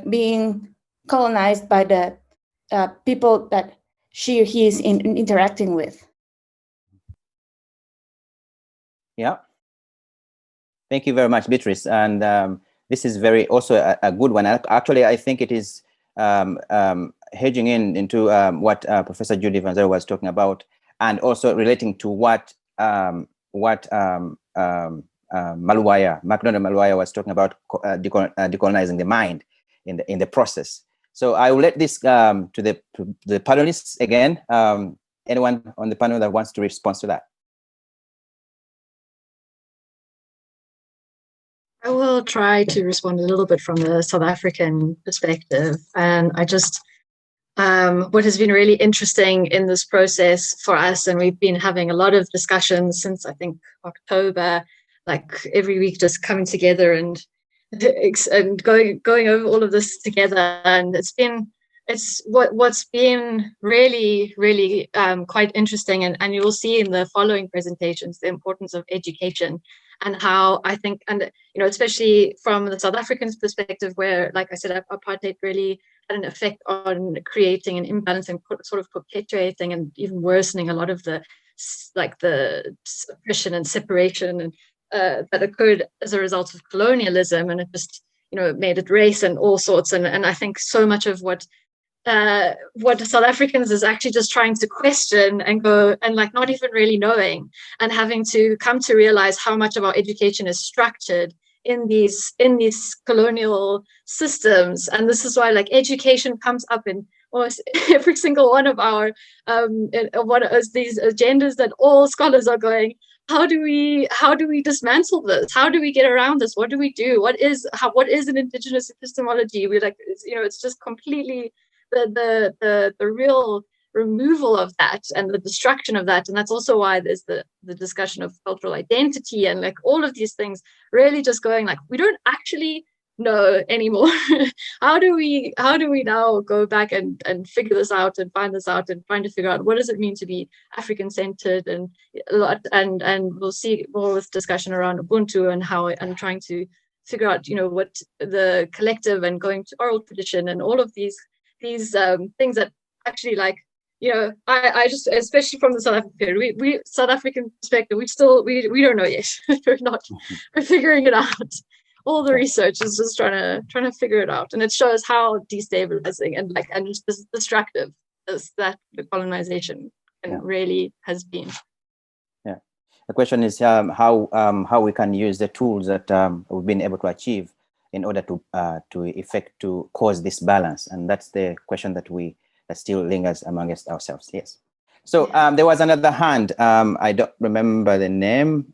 being colonized by the people that he is interacting with? Yeah, thank you very much, Beatrice. And this is also a good one. Actually, I think it is hedging into what Professor Judy Van Zyl was talking about, and also relating to what MacDonald Maluwaya was talking about, decolonizing the mind in the process. So I will let this to the panelists again. Anyone on the panel that wants to respond to that? I will try to respond a little bit from the South African perspective. And I just, what has been really interesting in this process for us, and we've been having a lot of discussions since I think October, every week, just coming together and going over all of this together. And what's been really, really quite interesting. And you will see in the following presentations the importance of education, and how I think, and especially from the South Africans' perspective, where, like I said, apartheid really had an effect on creating an imbalance and sort of perpetuating and even worsening a lot of the oppression and separation and that occurred as a result of colonialism, and it just made it race and all sorts. And I think so much of what South Africans is actually just trying to question and go and not even really knowing, and having to come to realize how much of our education is structured in these colonial systems. And this is why education comes up in almost every single one of our these agendas that all scholars are going, how do we dismantle this? How do we get around this? What do we do? What is an Indigenous epistemology? It's just completely the real removal of that and the destruction of that. And that's also why there's the discussion of cultural identity and like all of these things really just going like, we don't actually know anymore. How do we now go back and figure this out and find this out and trying to figure out what does it mean to be African centered and we'll see more with discussion around Ubuntu and how I'm trying to figure out, what the collective and going to oral tradition and all of these things that actually like, I just, especially from the South African period, we South African perspective, we don't know yet. We're figuring it out. All the research is just trying to figure it out, and it shows how destabilizing and just destructive that the colonization really has been. Yeah, the question is how we can use the tools that we've been able to achieve in order to cause this balance, and that's the question that still lingers amongst ourselves. Yes. So there was another hand. I don't remember the name.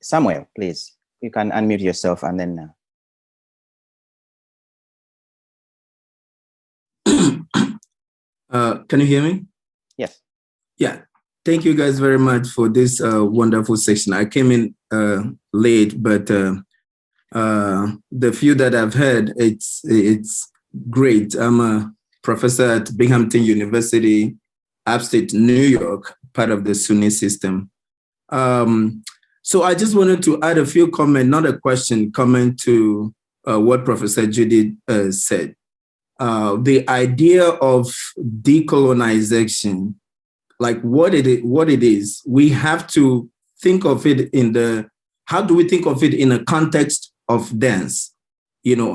Samuel, please. You can unmute yourself and then. Can you hear me? Yes. Yeah. Thank you guys very much for this wonderful session. I came in late, but the few that I've heard, it's great. I'm a professor at Binghamton University, upstate New York, part of the SUNY system. So I just wanted to add a few comments, not a question, comment to what Professor Judy said. The idea of decolonization, like what it is, we have to think of it how do we think of it in a context of dance?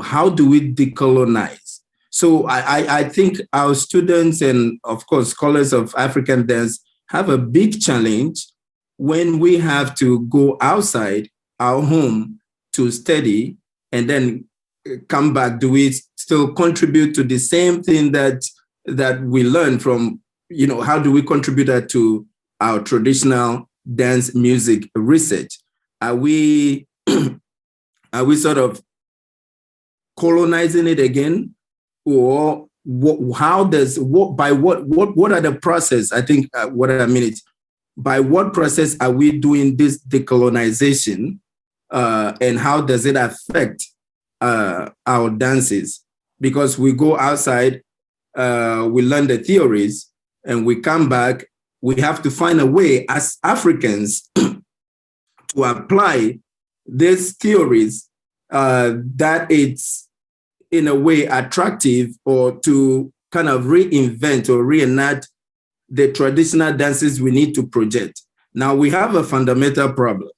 How do we decolonize? So I think our students and of course scholars of African dance have a big challenge when we have to go outside our home to study and then come back. Do we still contribute to the same thing that we learn from, how do we contribute that to our traditional dance music research? Are we sort of colonizing it again? Or what are the process? I think what I mean is, by what process are we doing this decolonization, and how does it affect our dances? Because we go outside, we learn the theories, and we come back, we have to find a way as Africans to apply these theories that it's in a way attractive, or to kind of reinvent or reenact the traditional dances we need to project. Now we have a fundamental problem.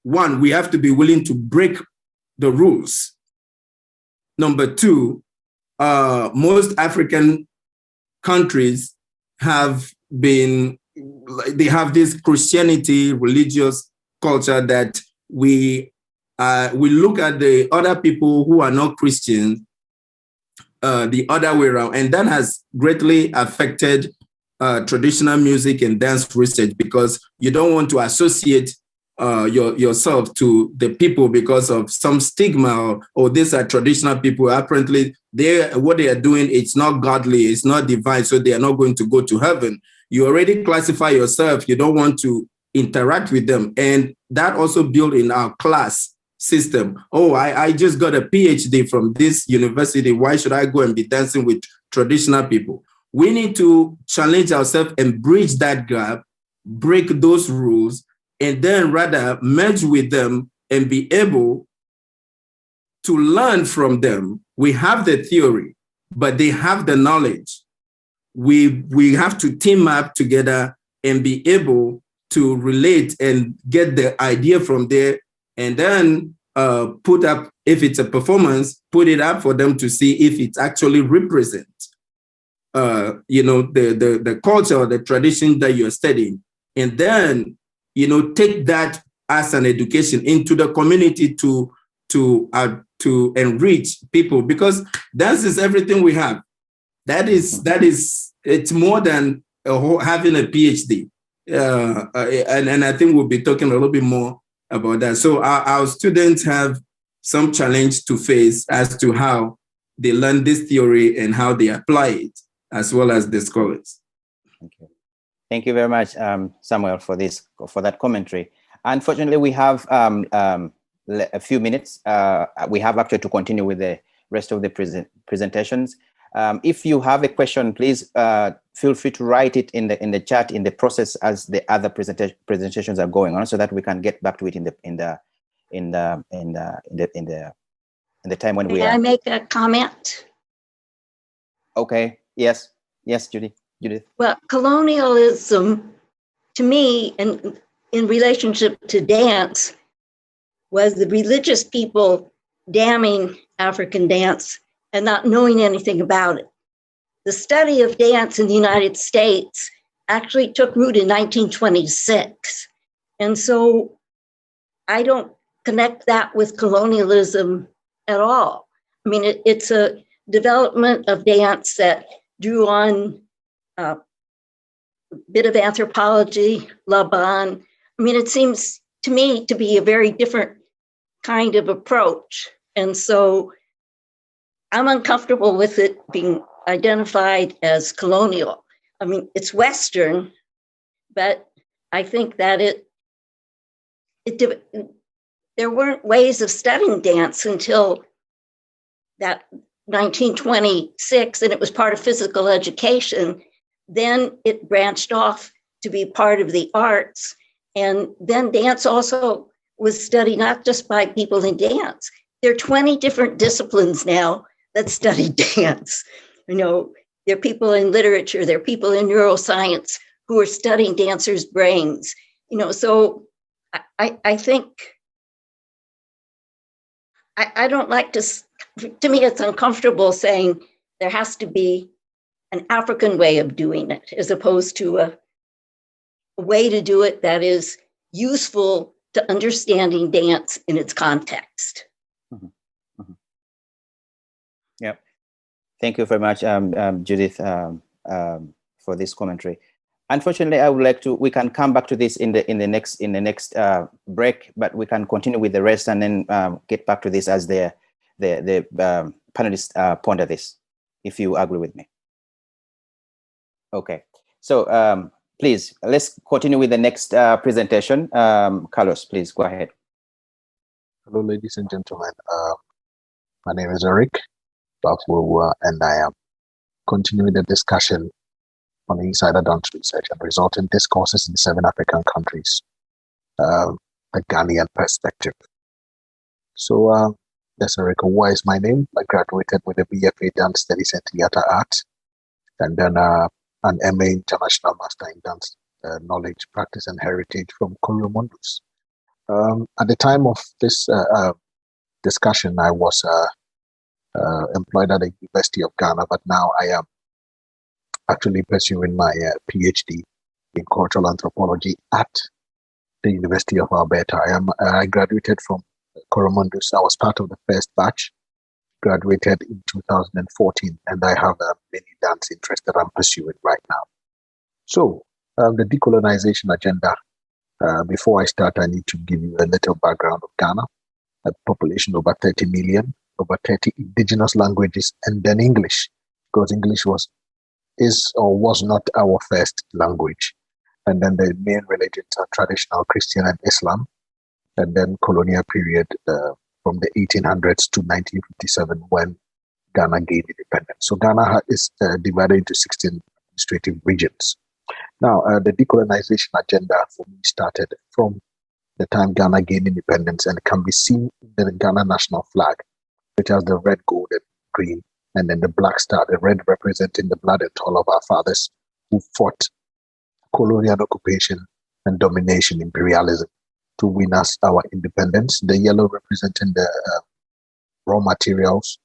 One, we have to be willing to break the rules. Number two, most African countries have this Christianity religious culture that we look at the other people who are not Christians the other way around, and that has greatly affected traditional music and dance research, because you don't want to associate yourself to the people because of some stigma, or these are traditional people. Apparently, what they are doing, it's not godly, it's not divine, so they are not going to go to heaven. You already classify yourself, you don't want to interact with them. And that also built in our class system. Oh, I just got a PhD from this university. Why should I go and be dancing with traditional people? We need to challenge ourselves and bridge that gap, break those rules, and then rather merge with them and be able to learn from them. We have the theory, but they have the knowledge. We have to team up together and be able to relate and get the idea from there, and then put up, if it's a performance, put it up for them to see if it actually represents the culture or the tradition that you're studying. And then, take that as an education into the community to enrich people, because dance is everything we have. That is it's more than having a PhD. And I think we'll be talking a little bit more about that. So our students have some challenge to face as to how they learn this theory and how they apply it, as well as the scholars. Thank you. Thank you very much, Samuel, for that commentary. Unfortunately, we have a few minutes. We have actually to continue with the rest of the presentations. If you have a question, please feel free to write it in the chat in the process as the other presentations are going on, so that we can get back to it in the time when we are. May I make a comment? Okay. Yes, Judith. Well, colonialism, to me, and in relationship to dance, was the religious people damning African dance and not knowing anything about it. The study of dance in the United States actually took root in 1926. And so I don't connect that with colonialism at all. I mean, it's a development of dance that drew on a bit of anthropology, Laban. I mean, it seems to me to be a very different kind of approach. And so I'm uncomfortable with it being identified as colonial. I mean, it's Western, but I think that there weren't ways of studying dance until that 1926, and it was part of physical education. Then it branched off to be part of the arts. And then dance also was studied not just by people in dance. There are 20 different disciplines now that study dance. You know, there are people in literature, there are people in neuroscience who are studying dancers' brains. You know, so I think, I don't like to me, it's uncomfortable saying there has to be an African way of doing it, as opposed to a way to do it that is useful to understanding dance in its context. Mm-hmm. Mm-hmm. Yeah. Thank you very much, Judith, for this commentary. Unfortunately, I would like to. We can come back to this in the next break, but we can continue with the rest and then get back to this as the panelists ponder this, if you agree with me. Okay, so please, let's continue with the next presentation. Carlos, please go ahead. Hello, ladies and gentlemen. My name is Eric Baffour, and I am continuing the discussion on insider dance research and resulting discourses in 7 African countries, the Ghanaian perspective. So, yes, Eric Awuah is my name. I graduated with a BFA Dance Studies and Theatre Arts, and then an MA International Master in Dance Knowledge, Practice and Heritage from Coromandus. At the time of this discussion, I was employed at the University of Ghana, but now I am actually pursuing my PhD in cultural anthropology at the University of Alberta. I graduated from Coromandus. I was part of the first batch, graduated in 2014, and I have many dance interests that I'm pursuing right now. So the decolonization agenda, before I start, I need to give you a little background of Ghana. A population over 30 million, over 30 indigenous languages, and then English, because English was not our first language. And then the main religions are traditional Christian and Islam, and then colonial period from the 1800s to 1957 when Ghana gained independence. So Ghana is divided into 16 administrative regions. Now, the decolonization agenda for me started from the time Ghana gained independence, and can be seen in the Ghana national flag, which has the red, gold, and green, and then the black star, the red representing the blood and toil of our fathers who fought colonial occupation and domination, imperialism, to win us our independence. The yellow representing the raw materials,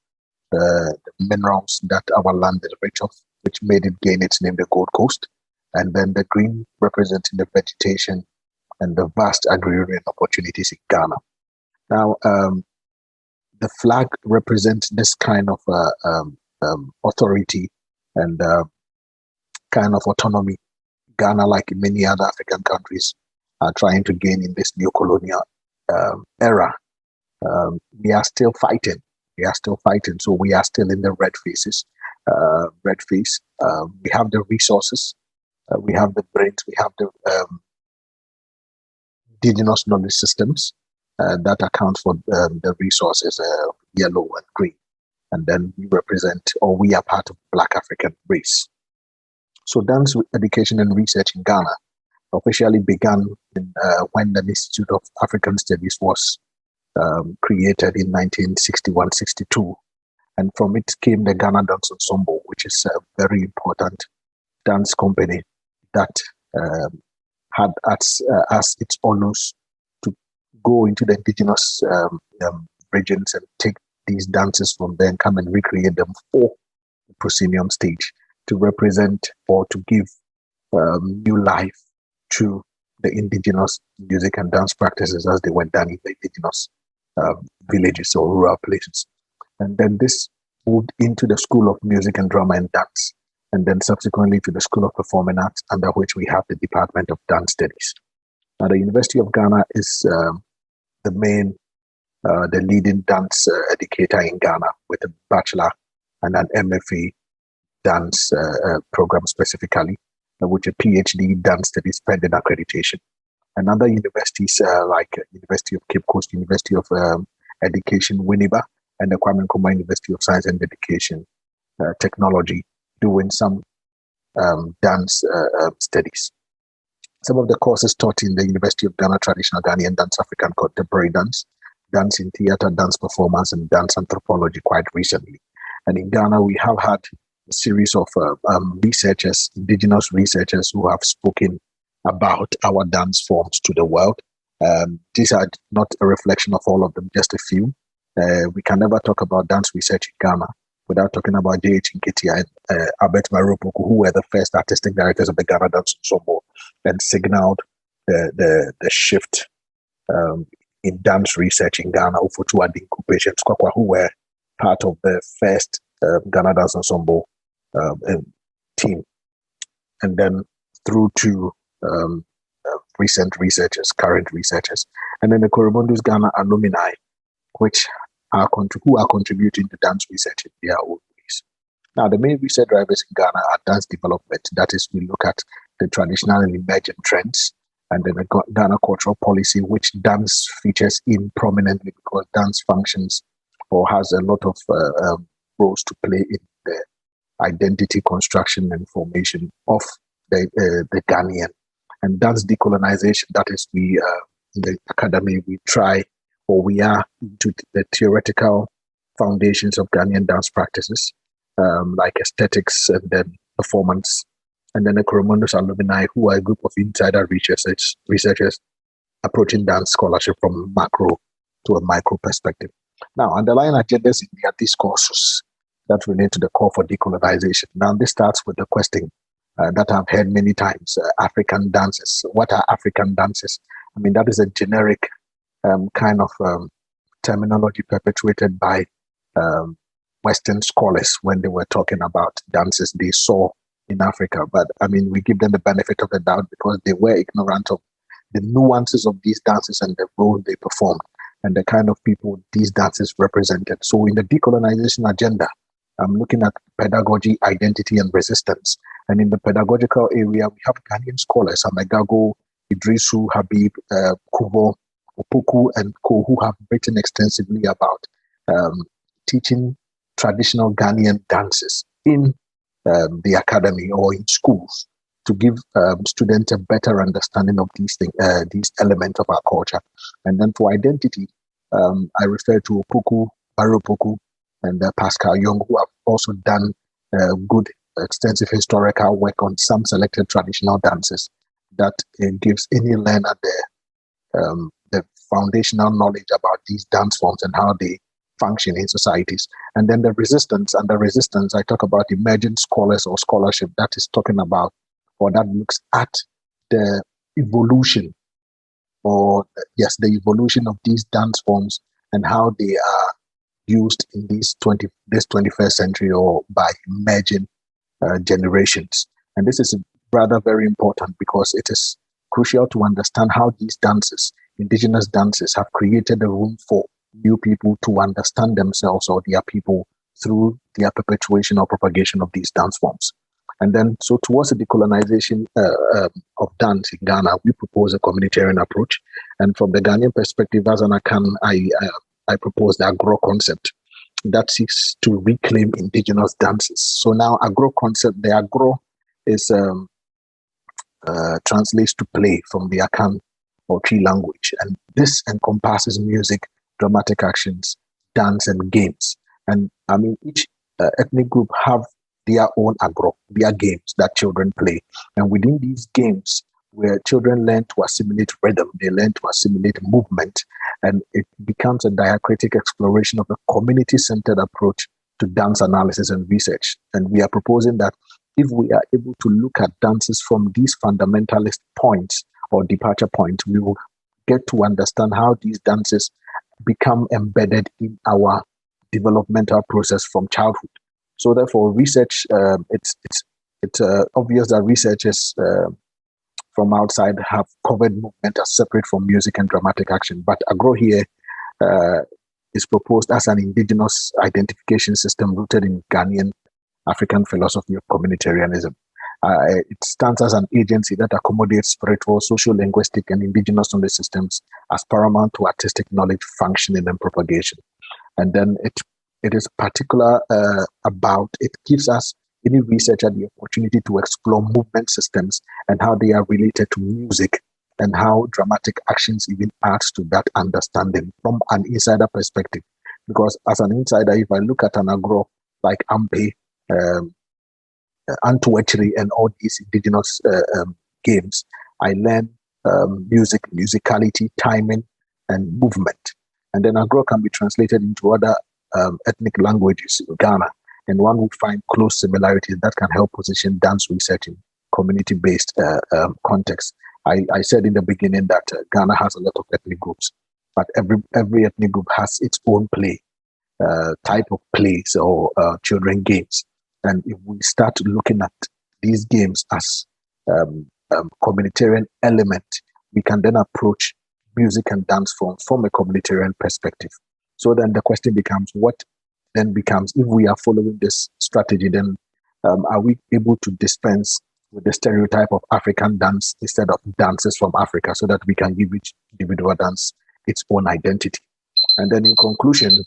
the minerals that our land is rich of, which made it gain its name, the Gold Coast. And then the green representing the vegetation and the vast agrarian opportunities in Ghana. Now, the flag represents this kind of authority and kind of autonomy Ghana, like in many other African countries, are trying to gain in this new colonial era. We are still fighting. So we are still in the red phase. We have the resources, we have the brains, we have the indigenous knowledge systems that account for the resources, yellow and green. And then we represent, or we are part of Black African race. So dance education and research in Ghana officially began when the Institute of African Studies was created in 1961-62. And from it came the Ghana Dance Ensemble, which is a very important dance company that had as its honors to go into the indigenous regions and take these dances from there and come and recreate them for the proscenium stage to represent or to give new life to the indigenous music and dance practices as they went down in the indigenous villages or rural places. And then this moved into the School of Music and Drama and Dance, and then subsequently to the School of Performing Arts, under which we have the Department of Dance Studies. Now, the University of Ghana is the leading dance educator in Ghana with a bachelor and an MFA dance program specifically, with a PhD dance studies pending accreditation. And other universities like University of Cape Coast, University of Education, Winneba, and the Kwame Nkrumah University of Science and Education, Technology, doing some dance studies. Some of the courses taught in the University of Ghana: Traditional Ghanaian Dance, African Contemporary Dance, Dance in Theatre, Dance Performance, and Dance Anthropology quite recently. And in Ghana, we have had a series of researchers, indigenous researchers, who have spoken about our dance forms to the world. These are not a reflection of all of them, just a few. We can never talk about dance research in Ghana without talking about J.H. Nketia and Albert Maropoku, who were the first artistic directors of the Ghana Dance Ensemble and signaled the shift in dance research in Ghana. Ufotu Adinku, Patience Kwakwa, who were part of the first Ghana Dance Ensemble team. And then through to recent researchers, current researchers, and then the Coromundus Ghana alumni, who are contributing to dance research in their own ways. Now, the main research drivers in Ghana are dance development. That is, we look at the traditional and emergent trends, and then the Ghana cultural policy, which dance features in prominently because dance functions or has a lot of roles to play in the identity construction and formation of the Ghanaian. And dance decolonization, that is, we in the academy, we try, or we are into the theoretical foundations of Ghanaian dance practices, like aesthetics and then performance. And then the Coromundus alumni, who are a group of insider researchers approaching dance scholarship from a macro to a micro perspective. Now, underlying agendas in their discourses that relate to the call for decolonization. Now, this starts with the question that I've heard many times, African dances. What are African dances? I mean, that is a generic kind of terminology perpetuated by Western scholars when they were talking about dances they saw in Africa. But I mean, we give them the benefit of the doubt because they were ignorant of the nuances of these dances and the role they performed and the kind of people these dances represented. So in the decolonization agenda, I'm looking at pedagogy, identity, and resistance. And in the pedagogical area, we have Ghanaian scholars, Amegago, Idrisu, Habib, Kubo, Opoku, and Co, who have written extensively about teaching traditional Ghanaian dances in the academy or in schools to give students a better understanding of these things, these elements of our culture. And then for identity, I refer to Opoku, Baropoku, and Pascal Young, who have also done good, extensive historical work on some selected traditional dances that gives any learner the foundational knowledge about these dance forms and how they function in societies. And then the resistance, under resistance, I talk about emergent scholars or scholarship that is talking about, or that looks at the evolution, or yes, the evolution of these dance forms and how they are used in this 21st century or by emerging generations. And this is rather very important because it is crucial to understand how these dances, indigenous dances, have created a room for new people to understand themselves or their people through their perpetuation or propagation of these dance forms. And then, so towards the decolonization of dance in Ghana, we propose a communitarian approach. And from the Ghanaian perspective, as an Akan, I propose the agro concept that seeks to reclaim indigenous dances. So now, agro concept, the agro is translates to play from the Akan or Tree language, and this encompasses music, dramatic actions, dance, and games. And I mean, each ethnic group have their own agro, their games that children play. And within these games, where children learn to assimilate rhythm, they learn to assimilate movement, and it becomes a diacritic exploration of a community-centered approach to dance analysis and research. And we are proposing that if we are able to look at dances from these fundamentalist points or departure points, we will get to understand how these dances become embedded in our developmental process from childhood. So therefore, research, it's obvious that researchers from outside have covered movement as separate from music and dramatic action. But agro here is proposed as an indigenous identification system rooted in Ghanaian African philosophy of communitarianism. It stands as an agency that accommodates spiritual, social, linguistic, and indigenous knowledge systems as paramount to artistic knowledge functioning and propagation. And then it is particular about, it gives us, any researcher, the opportunity to explore movement systems and how they are related to music and how dramatic actions even adds to that understanding from an insider perspective. Because as an insider, if I look at an agro like Ampe, Antuachiri, and all these indigenous games, I learn music, musicality, timing, and movement. And then agro can be translated into other ethnic languages in Ghana, and one will find close similarities that can help position dance research in community-based context. I said in the beginning that Ghana has a lot of ethnic groups, but every ethnic group has its own play, type of plays or children games. And if we start looking at these games as communitarian element, we can then approach music and dance forms from a communitarian perspective. So then the question becomes, what then becomes, if we are following this strategy, then are we able to dispense with the stereotype of African dance instead of dances from Africa, so that we can give each individual dance its own identity? And then in conclusion,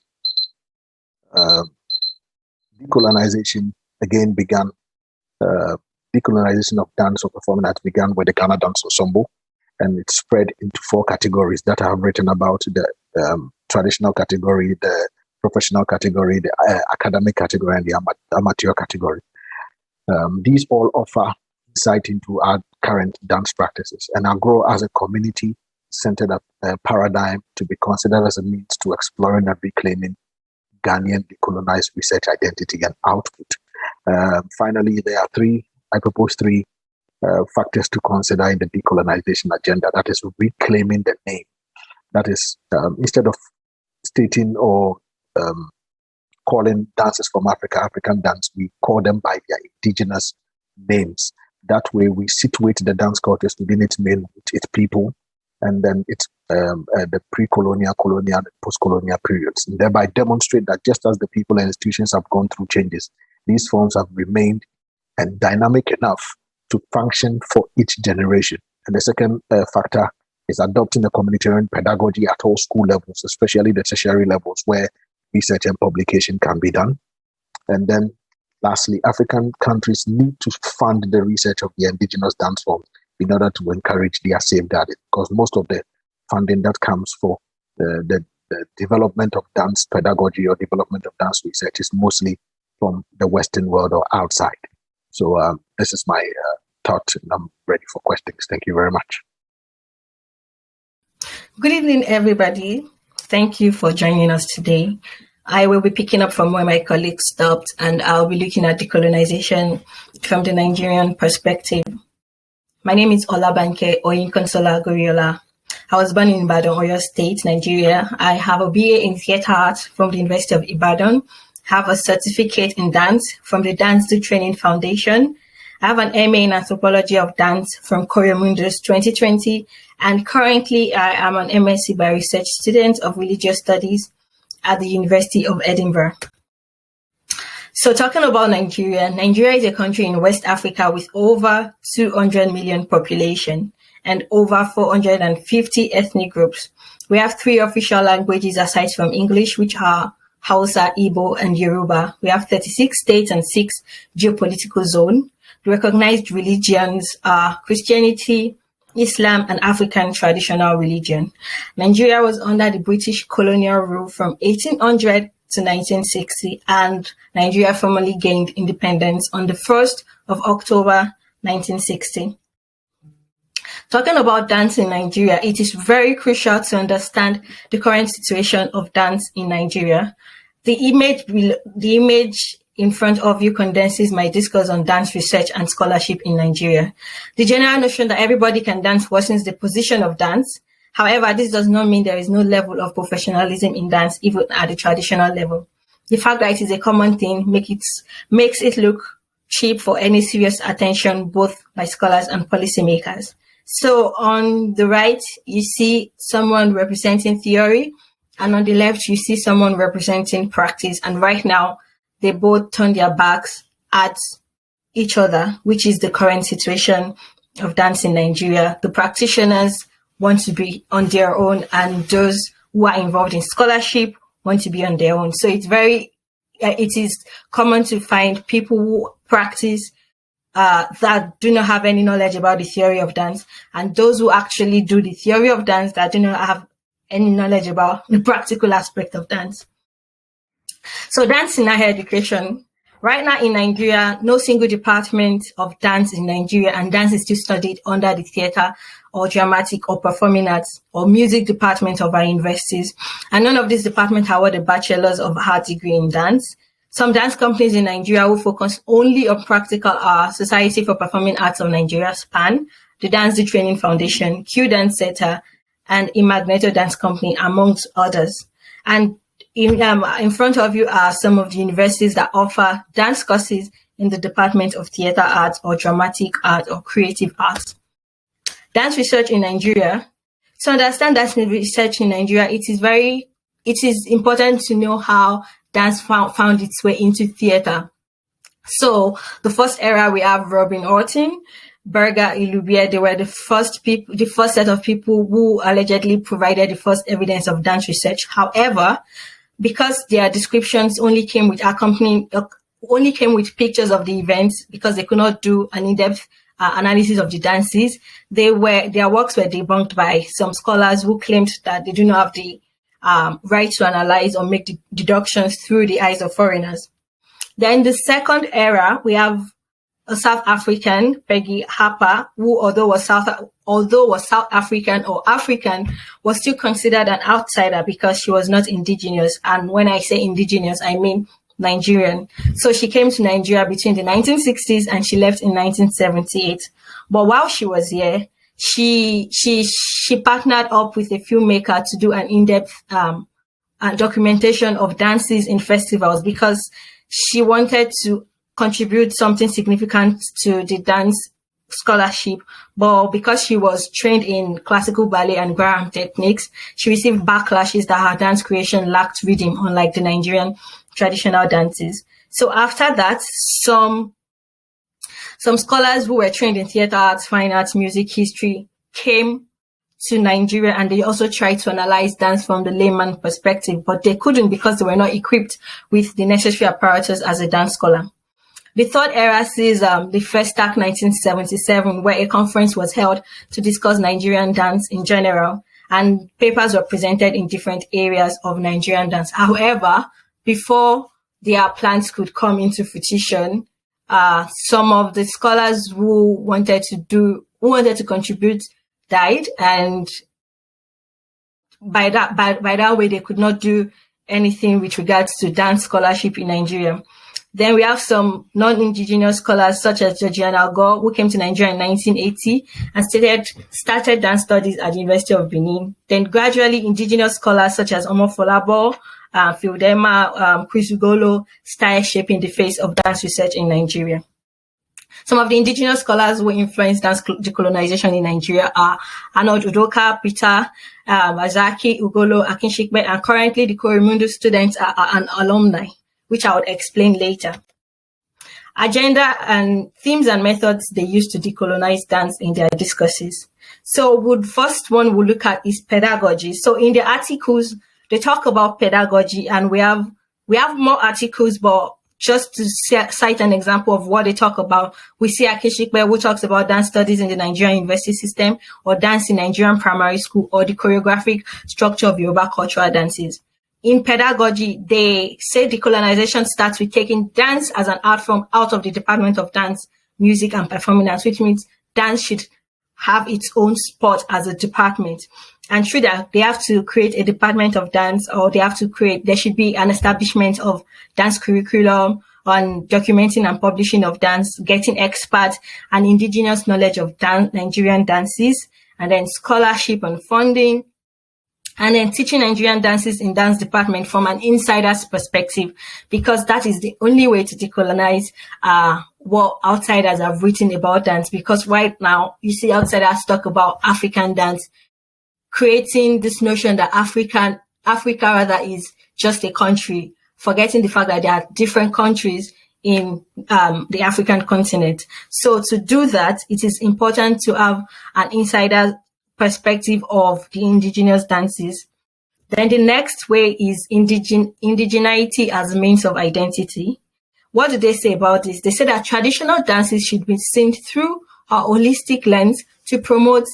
decolonization again began, decolonization of dance or performing arts began with the Ghana Dance Ensemble, and it spread into 4 categories that I have written about: the traditional category, the professional category, the academic category, and the amateur category. These all offer insight into our current dance practices and are grow as a community-centered paradigm to be considered as a means to exploring and reclaiming Ghanaian decolonized research identity and output. Finally, I propose three factors to consider in the decolonization agenda. That is reclaiming the name. That is, instead of stating or calling dances from Africa African dance, we call them by their indigenous names. That way we situate the dance cultures within its main, its people, and then it's the pre-colonial, colonial, and post-colonial periods, and thereby demonstrate that just as the people and institutions have gone through changes, these forms have remained and dynamic enough to function for each generation. And the second factor is adopting a communitarian pedagogy at all school levels, especially the tertiary levels where research and publication can be done. And then lastly, African countries need to fund the research of the indigenous dance forms in order to encourage their safeguarding, because most of the funding that comes for the development of dance pedagogy or development of dance research is mostly from the Western world or outside. So this is my thought, and I'm ready for questions. Thank you very much. Good evening, everybody. Thank you for joining us today. I will be picking up from where my colleagues stopped, and I'll be looking at decolonization from the Nigerian perspective. My name is Olabanke Oyinkansola Goriola. I was born in Ibadan, Oyo State, Nigeria. I have a BA in Theatre Arts from the University of Ibadan, have a certificate in dance from the Dance to Training Foundation, I have an MA in Anthropology of Dance from Choreomundus 2020, and currently I am an MSc by Research student of Religious Studies at the University of Edinburgh. So talking about Nigeria, Nigeria is a country in West Africa with over 200 million population and over 450 ethnic groups. We have 3 official languages aside from English, which are Hausa, Igbo, and Yoruba. We have 36 states and 6 geopolitical zones. The recognized religions are Christianity, Islam, and African traditional religion. Nigeria was under the British colonial rule from 1800 to 1960, and Nigeria formally gained independence on the 1st of October 1960. Talking about dance in Nigeria, it is very crucial to understand the current situation of dance in Nigeria. The image in front of you condenses my discourse on dance research and scholarship in Nigeria. The general notion that everybody can dance worsens the position of dance. However, this does not mean there is no level of professionalism in dance, even at the traditional level. The fact that it is a common thing makes it look cheap for any serious attention, both by scholars and policymakers. So on the right, you see someone representing theory, and on the left, you see someone representing practice. And right now, they both turn their backs at each other, which is the current situation of dance in Nigeria. The practitioners want to be on their own, and those who are involved in scholarship want to be on their own. So it is common to find people who practice that do not have any knowledge about the theory of dance, and those who actually do the theory of dance that do not have any knowledge about the practical aspect of dance. So dance in higher education. Right now in Nigeria, no single department of dance in Nigeria, and dance is still studied under the theater or dramatic or performing arts or music department of our universities. And none of these departments award a bachelor's of art degree in dance. Some dance companies in Nigeria will focus only on practical Society for Performing Arts of Nigeria, SPAN, the Dance Training Foundation, Q Dance Center, and Moderator Dance Company, amongst others. And in front of you are some of the universities that offer dance courses in the Department of Theater Arts or Dramatic Art or Creative Arts. Dance research in Nigeria. To understand dance research in Nigeria, it is important to know how dance found its way into theater. So the first era, we have Robin Orton, Berger, Ilubie. They were the first set of people who allegedly provided the first evidence of dance research. However, because their descriptions only came with pictures of the events, because they could not do an in-depth analysis of the dances, their works were debunked by some scholars who claimed that they do not have the right to analyze or make deductions through the eyes of foreigners. Then the second era, we have a South African, Peggy Harper, who although was South African or African, was still considered an outsider because she was not indigenous. And when I say indigenous, I mean Nigerian. So she came to Nigeria between the 1960s and she left in 1978. But while she was here, she partnered up with a filmmaker to do an in-depth documentation of dances in festivals, because she wanted to contribute something significant to the dance scholarship. But because she was trained in classical ballet and Graham techniques, she received backlashes that her dance creation lacked rhythm, unlike the Nigerian traditional dances. So after that, some scholars who were trained in theater arts, fine arts, music, history came to Nigeria, and they also tried to analyze dance from the layman perspective, but they couldn't because they were not equipped with the necessary apparatus as a dance scholar. The third era sees the Festac 1977, where a conference was held to discuss Nigerian dance in general, and papers were presented in different areas of Nigerian dance. However, before their plans could come into fruition, some of the scholars who wanted to contribute died, and by that way they could not do anything with regards to dance scholarship in Nigeria. Then we have some non-indigenous scholars such as Georgiana Gore, who came to Nigeria in 1980 and started dance studies at the University of Benin. Then gradually indigenous scholars such as Omofolabo, Fildema, Chris Ugolo started shaping the face of dance research in Nigeria. Some of the indigenous scholars who influenced dance decolonization in Nigeria are Arnold Udoka, Peter, Azaki, Ugolo, Akinshikbe, and currently the Korimundu students are an alumni, which I would explain later. Agenda and themes and methods they use to decolonize dance in their discourses. So first one we'll look at is pedagogy. So in the articles, they talk about pedagogy, and we have more articles, but just to cite an example of what they talk about, we see Akishikbe, who talks about dance studies in the Nigerian university system, or dance in Nigerian primary school, or the choreographic structure of Yoruba cultural dances. In pedagogy, they say decolonization starts with taking dance as an art form out of the Department of Dance, Music and Performing Arts, which means dance should have its own spot as a department. And through that, they have to create a department of dance, or there should be an establishment of dance curriculum on documenting and publishing of dance, getting expert and indigenous knowledge of Nigerian dances, and then scholarship and funding, and then teaching Nigerian dances in dance department from an insider's perspective, because that is the only way to decolonize what outsiders have written about dance. Because right now, you see outsiders talk about African dance, creating this notion that Africa is just a country, forgetting the fact that there are different countries in the African continent. So to do that, it is important to have an insider perspective of the indigenous dances. Then the next way is indigeneity as a means of identity. What do they say about this? They say that traditional dances should be seen through a holistic lens to promote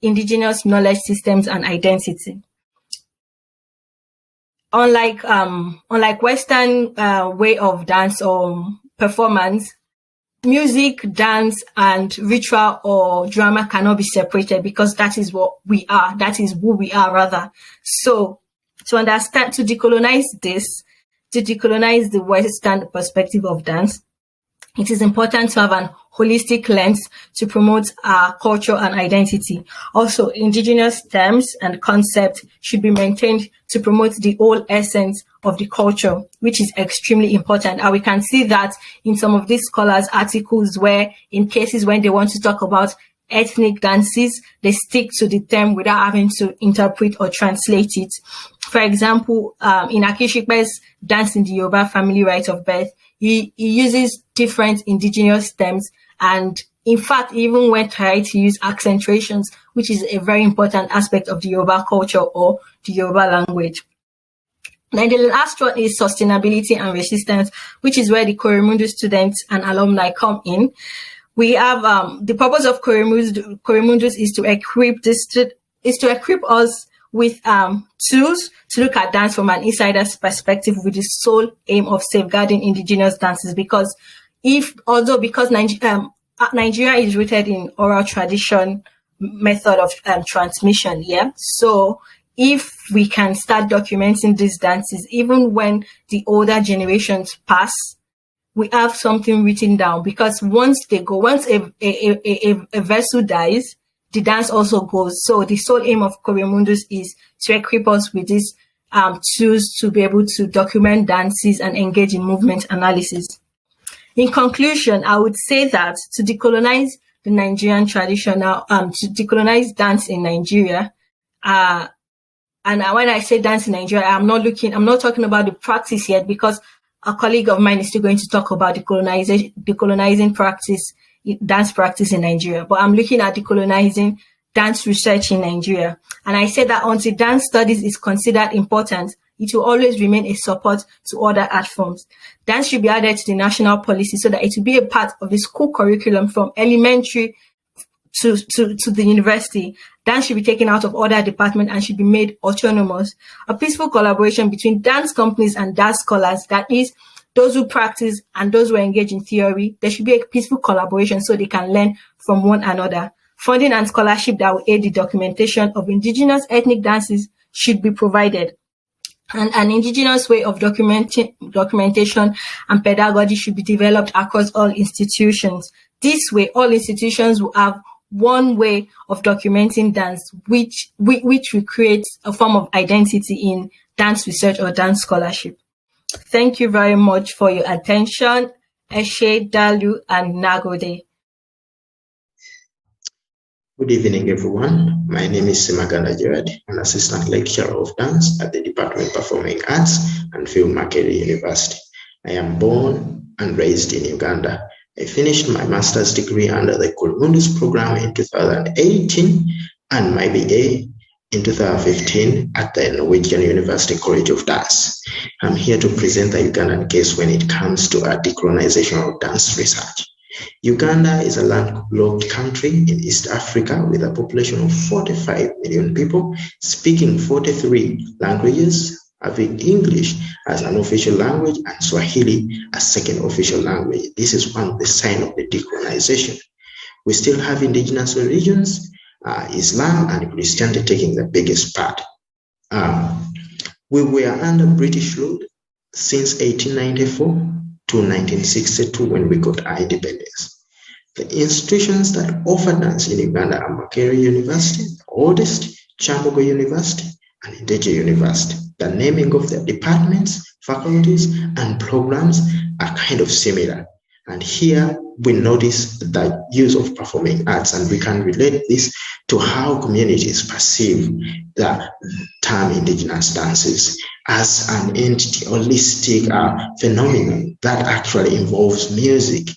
indigenous knowledge systems and identity. Unlike Western way of dance or performance, music, dance, and ritual or drama cannot be separated, because that is what we are. That is who we are, rather. So to decolonize the Western perspective of dance, it is important to have an holistic lens to promote our culture and identity. Also, indigenous terms and concepts should be maintained to promote the whole essence of the culture, which is extremely important. And we can see that in some of these scholars' articles, where in cases when they want to talk about ethnic dances, they stick to the term without having to interpret or translate it. For example, in Akishikbe's Dance in the Yoruba Family Rite of Birth, he uses different indigenous terms, and in fact, even when trying to use accentuations, which is a very important aspect of the Yoruba culture or the Yoruba language. Then the last one is sustainability and resistance, which is where the Korimundu students and alumni come in. We have the purpose of Korimundus is to equip us with tools to look at dance from an insider's perspective, with the sole aim of safeguarding indigenous dances. Because Nigeria is rooted in oral tradition method of transmission, so if we can start documenting these dances, even when the older generations pass, we have something written down. Because once a vessel dies, the dance also goes. So the sole aim of Korimundus is to equip us with these tools to be able to document dances and engage in movement analysis. In conclusion, I would say that to decolonize the Nigerian traditional, to decolonize dance in Nigeria, and when I say dance in Nigeria, I'm not talking about the practice yet, because a colleague of mine is still going to talk about decolonizing dance practice in Nigeria. But I'm looking at decolonizing dance research in Nigeria. And I said that until dance studies is considered important, it will always remain a support to other art forms. Dance should be added to the national policy so that it will be a part of the school curriculum from elementary to the university. Dance should be taken out of other departments and should be made autonomous. A peaceful collaboration between dance companies and dance scholars, that is, those who practice and those who engage in theory, there should be a peaceful collaboration so they can learn from one another. Funding and scholarship that will aid the documentation of indigenous ethnic dances should be provided. And an indigenous way of documentation and pedagogy should be developed across all institutions. This way, all institutions will have one way of documenting dance, which will create a form of identity in dance research or dance scholarship. Thank you very much for your attention. Eshe, Dalu, and Nagode. Good evening, everyone. My name is Ssemaganda Gerald, an assistant lecturer of dance at the Department of Performing Arts and Film Makerere University. I am born and raised in Uganda. I finished my master's degree under the Kurundus program in 2018 and my BA in 2015 at the Norwegian University College of Dance. I'm here to present the Ugandan case when it comes to decolonization of dance research. Uganda is a landlocked country in East Africa with a population of 45 million people, speaking 43 languages, having English as an official language and Swahili as second official language. This is one of the signs of the decolonization. We still have indigenous religions, Islam and Christianity taking the biggest part. We were under British rule since 1894 to 1962 when we got our independence. The institutions that offer dance in Uganda are Makerere University, the oldest, Chambogo University, and Indigenous University. The naming of their departments, faculties, and programs are kind of similar. And here we notice the use of performing arts, and we can relate this to how communities perceive the term indigenous dances as an entity, holistic phenomenon that actually involves music,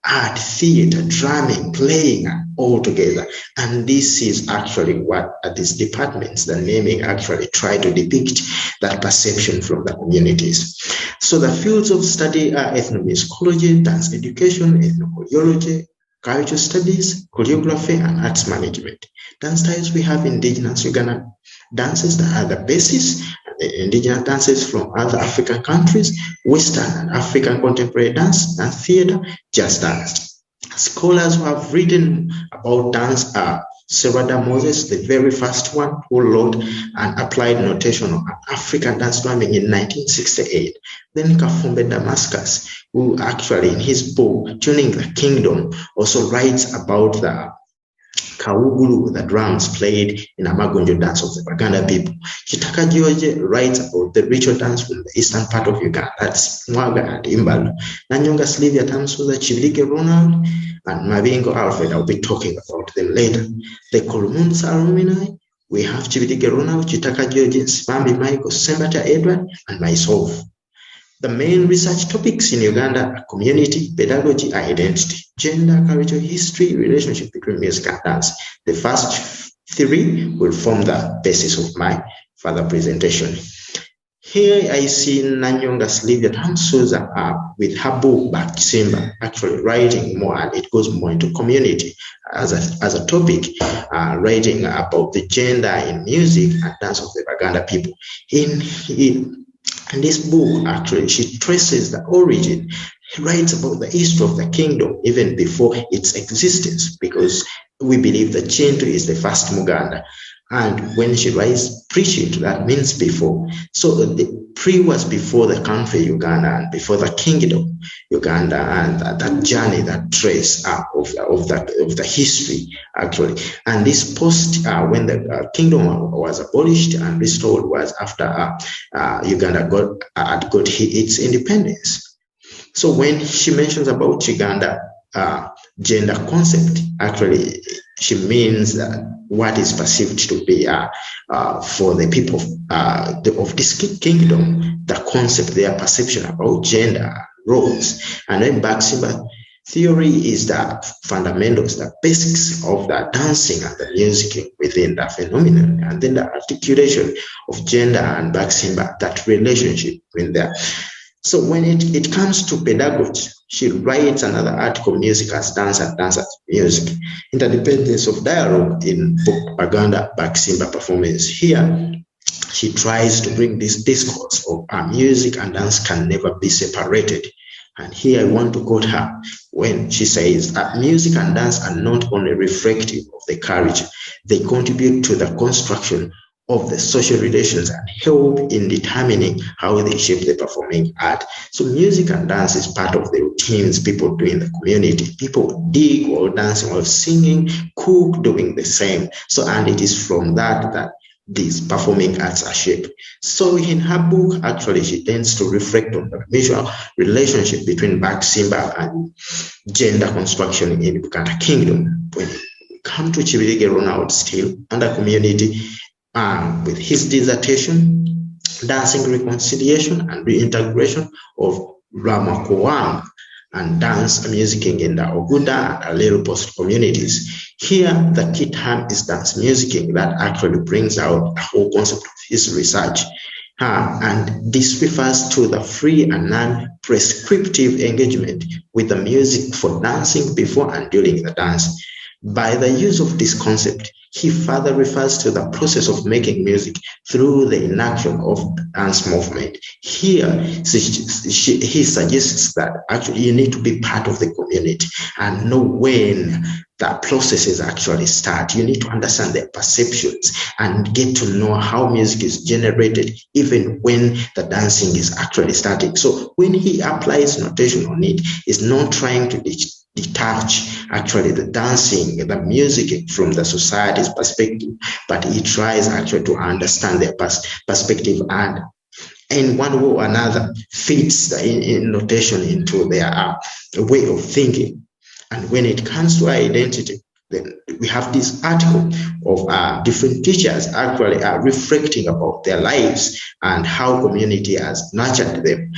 art, theater, drumming, playing all together. And this is actually what these departments, the naming actually try to depict that perception from the communities. So the fields of study are ethnomusicology, dance education, ethnochoreology, cultural studies, choreography, and arts management. Dance styles, we have indigenous Ugandan dances that are the basis, and the indigenous dances from other African countries, Western and African contemporary dance and theater, jazz dance. Scholars who have written about dance are Serada Moses, the very first one who wrote and applied notation on African dance drumming in 1968. Then Kafumbe Damascus, who actually in his book, Tuning the Kingdom, also writes about the Kawugulu, the drums played in a Magonjo dance of the Baganda people. Kitaka George writes about the ritual dance from the eastern part of Uganda, that's Mwaga and Imbalo. Nanyonga Sylvia Tamsuza, Kibirige Ronald, and Mabingo Alfred, I'll be talking about them later. The Kolomunsa alumni, we have Kibirige Ronald, Kitaka George, Spambi Michael, Sembata Edward, and myself. The main research topics in Uganda are community, pedagogy, identity, gender, cultural history, relationship between music and dance. The first three will form the basis of my further presentation. Here I see Nanyonga Sylvia Tamsuza with her book Baksimba, actually writing more, and it goes more into community as a topic, writing about the gender in music and dance of the Baganda people. In this book, actually, she traces the origin. She writes about the history of the kingdom even before its existence, because we believe that Chintu is the first Muganda. And when she writes pre-Chintu, that means before. So the pre was before the country Uganda and before the kingdom Uganda, and that journey, that trace of the history actually. And this post when the kingdom was abolished and restored was after Uganda got its independence. So when she mentions about Uganda gender concept, actually she means what is perceived to be for the people of this kingdom, the concept, their perception about gender roles. And then Baksimba theory is the fundamentals, the basics of the dancing and the music within the phenomenon, and then the articulation of gender and Baksimba, that relationship in there. So when it comes to pedagogy, she writes another article, Music as Dance and Dance as Music, Interdependence of Dialogue in book Baganda Baksimba Performance. Here, she tries to bring this discourse of music and dance can never be separated. And here I want to quote her when she says that music and dance are not only reflective of the culture, they contribute to the construction of the social relations and help in determining how they shape the performing art. So music and dance is part of the routines people do in the community. People dig or dancing or singing, cook, doing the same. So, and it is from that these performing arts are shaped. So in her book, actually, she tends to reflect on the mutual relationship between Baksimba and gender construction in Uganda Kingdom when it come to Kibirige Ronald still under community with his dissertation, Dancing Reconciliation and Reintegration of Ramakowang and Dance Musicking in the Ogunda and Alero Post communities. Here, the key term is dance musicking that actually brings out the whole concept of his research. And this refers to the free and non-prescriptive engagement with the music for dancing before and during the dance. By the use of this concept, he further refers to the process of making music through the inaction of dance movement. Here, he suggests that actually you need to be part of the community and know when the processes actually start. You need to understand their perceptions and get to know how music is generated even when the dancing is actually starting. So when he applies notation on it, he's not trying to detach actually the dancing, the music from the society's perspective, but he tries actually to understand their perspective and in one way or another fits the notation into their way of thinking. And when it comes to identity, then we have this article of different teachers actually reflecting about their lives and how community has nurtured them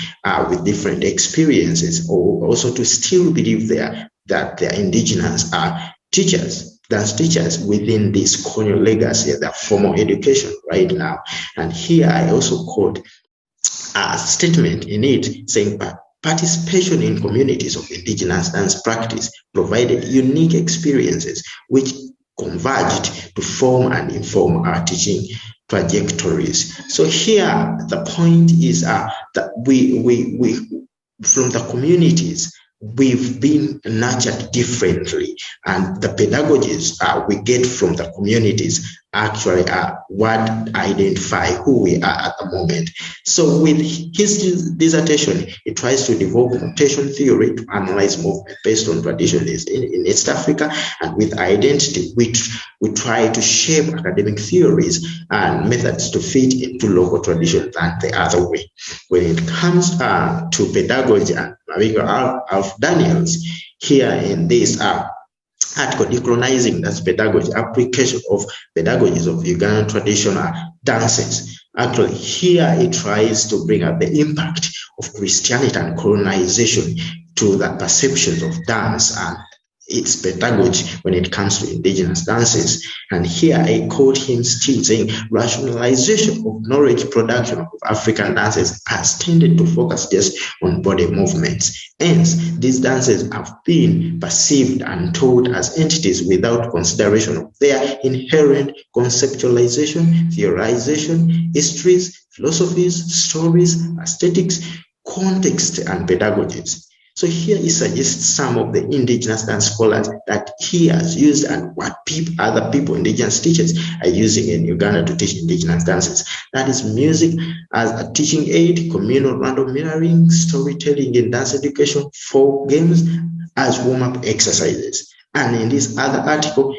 with different experiences, or also to still believe that they're indigenous teachers, dance teachers within this colonial legacy, their formal education right now. And here I also quote a statement in it saying, participation in communities of indigenous dance practice provided unique experiences which converged to form and inform our teaching trajectories. So here the point is that we from the communities, we've been nurtured differently, and the pedagogies we get from the communities actually are what identify who we are at the moment. So with his dissertation, he tries to develop notation theory to analyze movement based on traditions in East Africa, and with identity, which we try to shape academic theories and methods to fit into local traditions and the other way. When it comes to pedagogy and Alf Daniels, here in this article, Decolonizing Dance Pedagogy, application of pedagogies of Ugandan traditional dances. Actually, here it tries to bring up the impact of Christianity and colonization to the perceptions of dance and its pedagogy when it comes to indigenous dances. And here I quote him still saying, rationalization of knowledge production of African dances has tended to focus just on body movements. Hence, these dances have been perceived and taught as entities without consideration of their inherent conceptualization, theorization, histories, philosophies, stories, aesthetics, context, and pedagogies. So here he suggests some of the indigenous dance scholars that he has used and what other people, indigenous teachers, are using in Uganda to teach indigenous dances. That is music as a teaching aid, communal random mirroring, storytelling in dance education, folk games as warm-up exercises. And in this other article,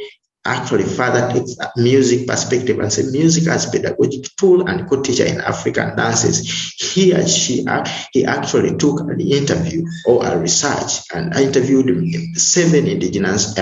actually further takes a music perspective and say music as pedagogic tool and co-teacher in African dances. He actually took an interview or a research and interviewed 7 indigenous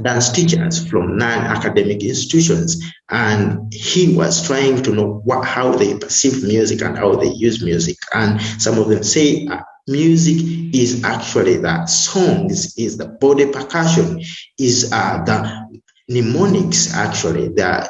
dance teachers from non-academic institutions, and he was trying to know how they perceive music and how they use music. And some of them say music is actually the songs, is the body percussion, is the mnemonics, actually the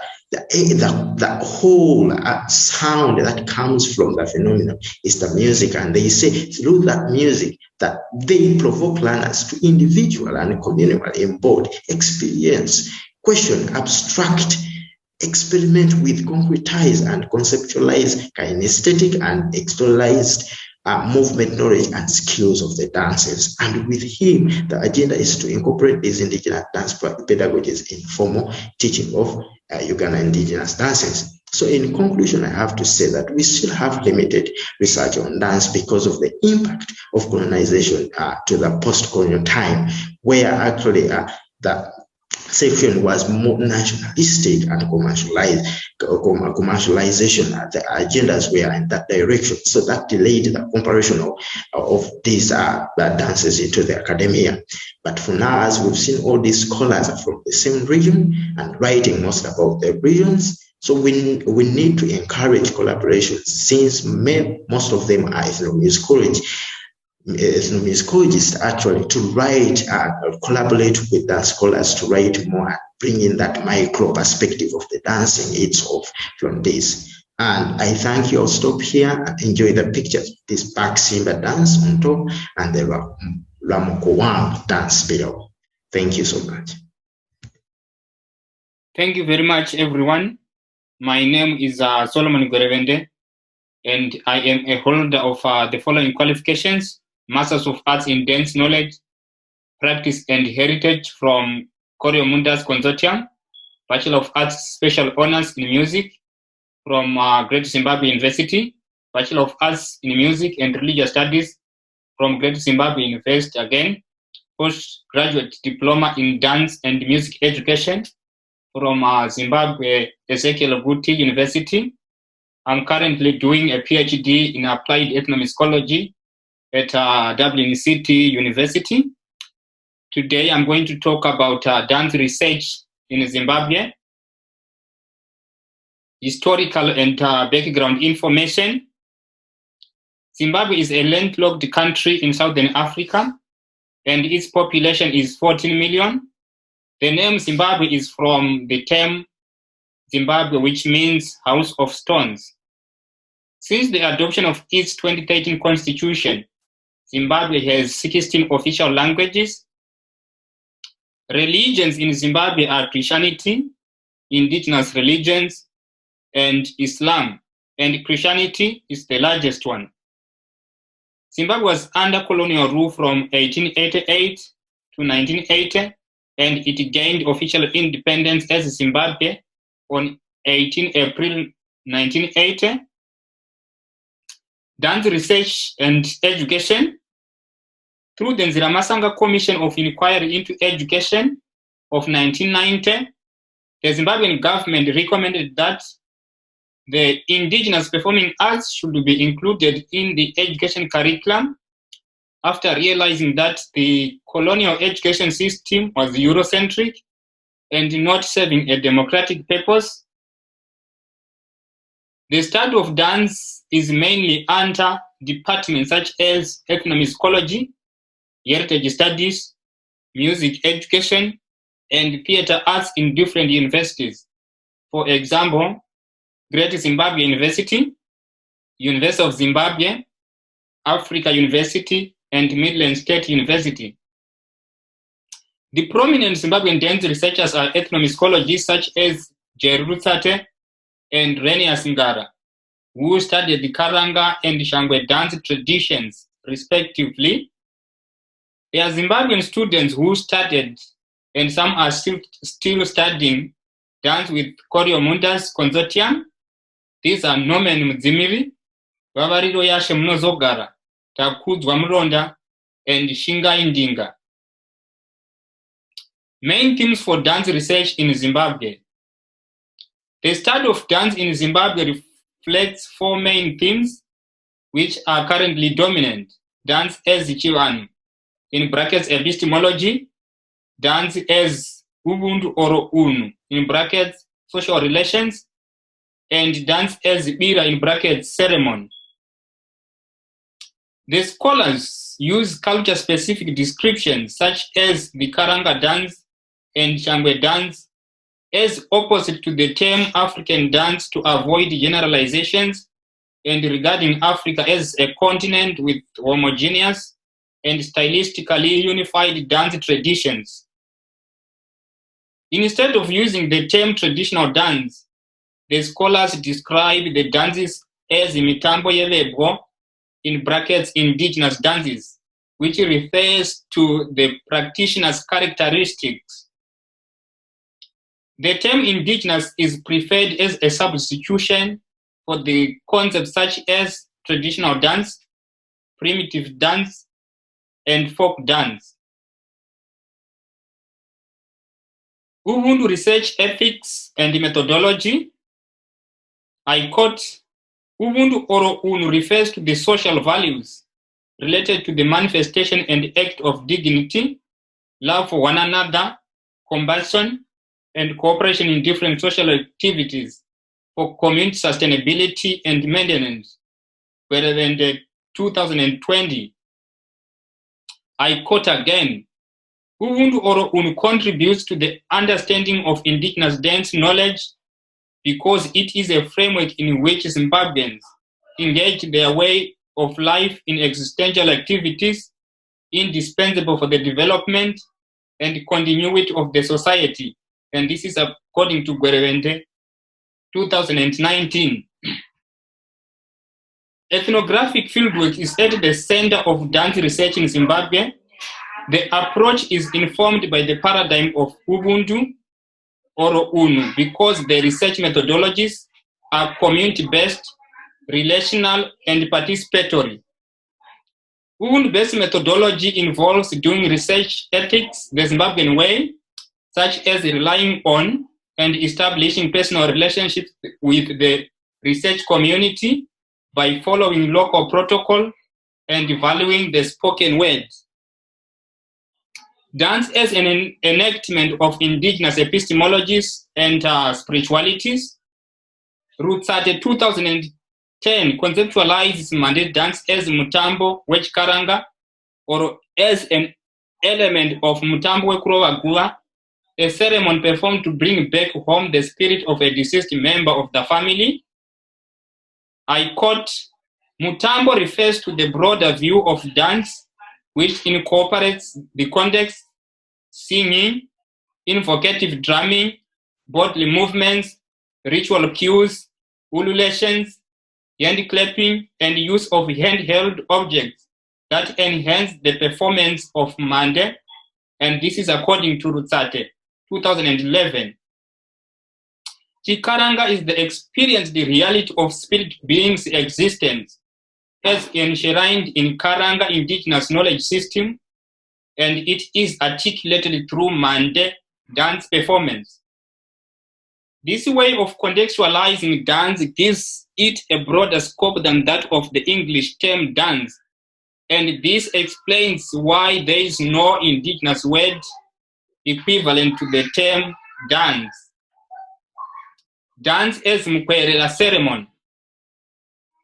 whole sound that comes from the phenomenon is the music. And they say through that music that they provoke learners to individual and communal embodied experience, question, abstract, experiment with concretize and conceptualize kinesthetic and externalized movement knowledge and skills of the dances. And with him, the agenda is to incorporate these indigenous dance pedagogies in formal teaching of Ugandan indigenous dances. So in conclusion, I have to say that we still have limited research on dance because of the impact of colonization to the post-colonial time, where actually the section was more nationalistic and commercialization. The agendas were in that direction. So that delayed the comparison of these dances into the academia. But for now, as we've seen, all these scholars are from the same region and writing most about their regions. So we need to encourage collaboration, since most of them are ethnomusicologists actually, to write and collaborate with the scholars to write more, bring in that micro perspective of the dancing itself from this. And I thank you. I'll stop here and enjoy the pictures. This back Simba dance on top and the Ramokowang dance below. Thank you so much. Thank you very much, everyone. My name is Solomon Gwerevende, and I am a holder of the following qualifications: Masters of Arts in Dance Knowledge, Practice and Heritage from Goriola Consortium, Bachelor of Arts Special Honors in Music from Great Zimbabwe University, Bachelor of Arts in Music and Religious Studies from Great Zimbabwe University again, Postgraduate Diploma in Dance and Music Education from Zimbabwe Ezekiel Guti University. I'm currently doing a PhD in Applied Ethnomusicology at Dublin City University. Today I'm going to talk about dance research in Zimbabwe, historical and background information. Zimbabwe is a landlocked country in Southern Africa, and its population is 14 million. The name Zimbabwe is from the term Zimbabwe, which means house of stones. Since the adoption of its 2013 constitution, Zimbabwe has 16 official languages. Religions in Zimbabwe are Christianity, indigenous religions, and Islam, and Christianity is the largest one. Zimbabwe was under colonial rule from 1888 to 1980, and it gained official independence as Zimbabwe on 18 April 1980. Dance research and education. Through the Nziramasanga Commission of Inquiry into Education of 1990, the Zimbabwean government recommended that the indigenous performing arts should be included in the education curriculum, after realizing that the colonial education system was Eurocentric and not serving a democratic purpose. The study of dance is mainly under departments such as ethnomusicology, heritage studies, music education, and theater arts in different universities. For example, Great Zimbabwe University, University of Zimbabwe, Africa University, and Midland State University. The prominent Zimbabwean dance researchers are ethnomusicologists such as Gerald and Renia Singara, who studied the Karanga and Shangwe dance traditions, respectively. There are Zimbabwean students who studied, and some are still studying, dance with Goriola Consortium. These are Norman Mudzimiri, Vavariro Yashe Mnozogara, Takudzwa Mronda, and Shinga Indinga. Main themes for dance research in Zimbabwe. The study of dance in Zimbabwe reflects four main themes, which are currently dominant: dance as Chivanhu, in brackets epistemology, dance as Ubuntu or Unu, in brackets social relations, and dance as Bira, in brackets ceremony. The scholars use culture-specific descriptions such as the Karanga dance and Shangwe dance as opposite to the term African dance to avoid generalizations, and regarding Africa as a continent with homogeneous and stylistically unified dance traditions. Instead of using the term traditional dance, the scholars describe the dances as mitambo yevebwo, in brackets indigenous dances, which refers to the practitioner's characteristics. The term indigenous is preferred as a substitution for the concepts such as traditional dance, primitive dance, and folk dance. Ubuntu research ethics and methodology. I quote, Ubuntu Oro Unu refers to the social values related to the manifestation and act of dignity, love for one another, compassion, and cooperation in different social activities for community sustainability and maintenance. Gwerevende 2020. I quote again, Ubuntu Oro Unu contributes to the understanding of indigenous dance knowledge because it is a framework in which Zimbabweans engage their way of life in existential activities indispensable for the development and continuity of the society. And this is according to Gwerevende 2019. Ethnographic fieldwork is at the center of dance research in Zimbabwe. The approach is informed by the paradigm of Ubuntu Oro Unu because the research methodologies are community-based, relational, and participatory. Ubuntu-based methodology involves doing research ethics the Zimbabwean way, such as relying on and establishing personal relationships with the research community by following local protocol and valuing the spoken words. Dance as an enactment of indigenous epistemologies and spiritualities. Rutsate 2010 conceptualizes Mande dance as Mutambo Wechkaranga, or as an element of Mutambo Wekurowagula, a ceremony performed to bring back home the spirit of a deceased member of the family. I quote, Mutambo refers to the broader view of dance, which incorporates the context, singing, invocative drumming, bodily movements, ritual cues, ululations, hand clapping, and use of handheld objects that enhance the performance of Mande, and this is according to Rutsate, 2011. Chikaranga is the experienced reality of spirit beings' existence as enshrined in Karanga indigenous knowledge system, and it is articulated through Mande dance performance. This way of contextualizing dance gives it a broader scope than that of the English term dance, and this explains why there is no indigenous word equivalent to the term dance. Dance as Makerere ceremony.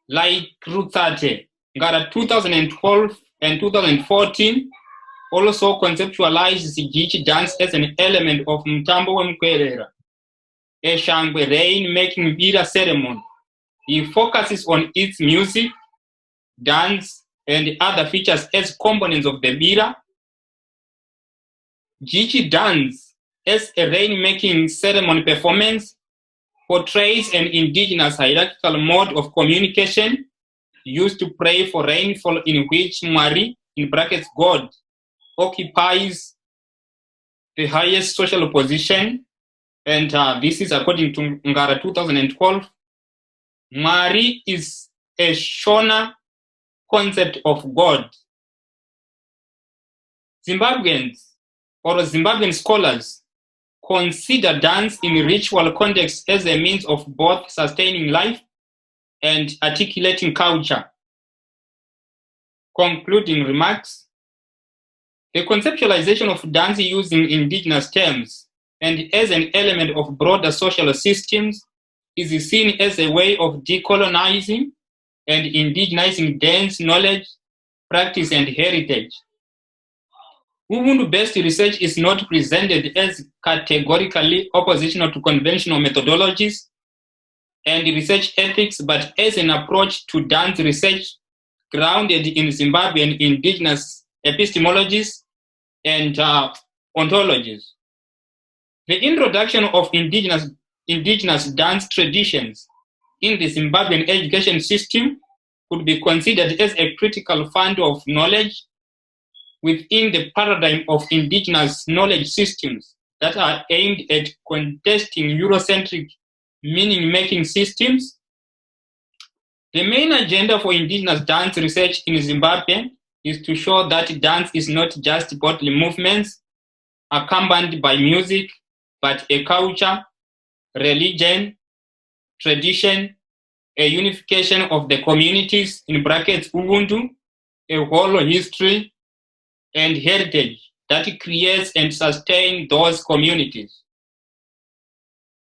Like Rutsate, Ngara 2012 and 2014 also conceptualizes Gichi dance as an element of Mutambo Makerere, a Shangwe rain-making Bira ceremony. He focuses on its music, dance, and other features as components of the Bira. Gichi dance as a rain-making ceremony performance portrays an indigenous hierarchical mode of communication used to pray for rainfall, in which Mari, in brackets God, occupies the highest social position, and this is according to Ngara 2012. Mari is a Shona concept of God. Zimbabweans or Zimbabwean scholars consider dance in ritual context as a means of both sustaining life and articulating culture. Concluding remarks, the conceptualization of dance using indigenous terms and as an element of broader social systems is seen as a way of decolonizing and indigenizing dance knowledge, practice, and heritage. Ubuntu-based research is not presented as categorically oppositional to conventional methodologies and research ethics, but as an approach to dance research grounded in Zimbabwean indigenous epistemologies and ontologies. The introduction of indigenous dance traditions in the Zimbabwean education system could be considered as a critical fund of knowledge within the paradigm of indigenous knowledge systems that are aimed at contesting Eurocentric meaning-making systems. The main agenda for indigenous dance research in Zimbabwe is to show that dance is not just bodily movements accompanied by music, but a culture, religion, tradition, a unification of the communities, in brackets Ubuntu, a whole history and heritage that creates and sustains those communities.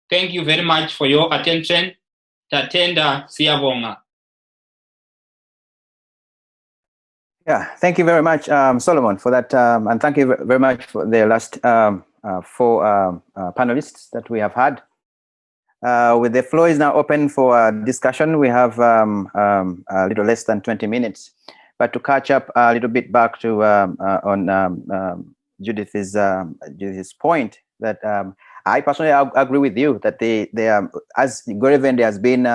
Thank you very much for your attention. Tatenda Siyabonga. Yeah, thank you very much, Solomon, for that. And thank you very much for the last four panelists that we have had. With the floor is now open for discussion. We have a little less than 20 minutes. But to catch up a little bit back to on Judith's point, that I personally agree with you that they as Gwerevende has been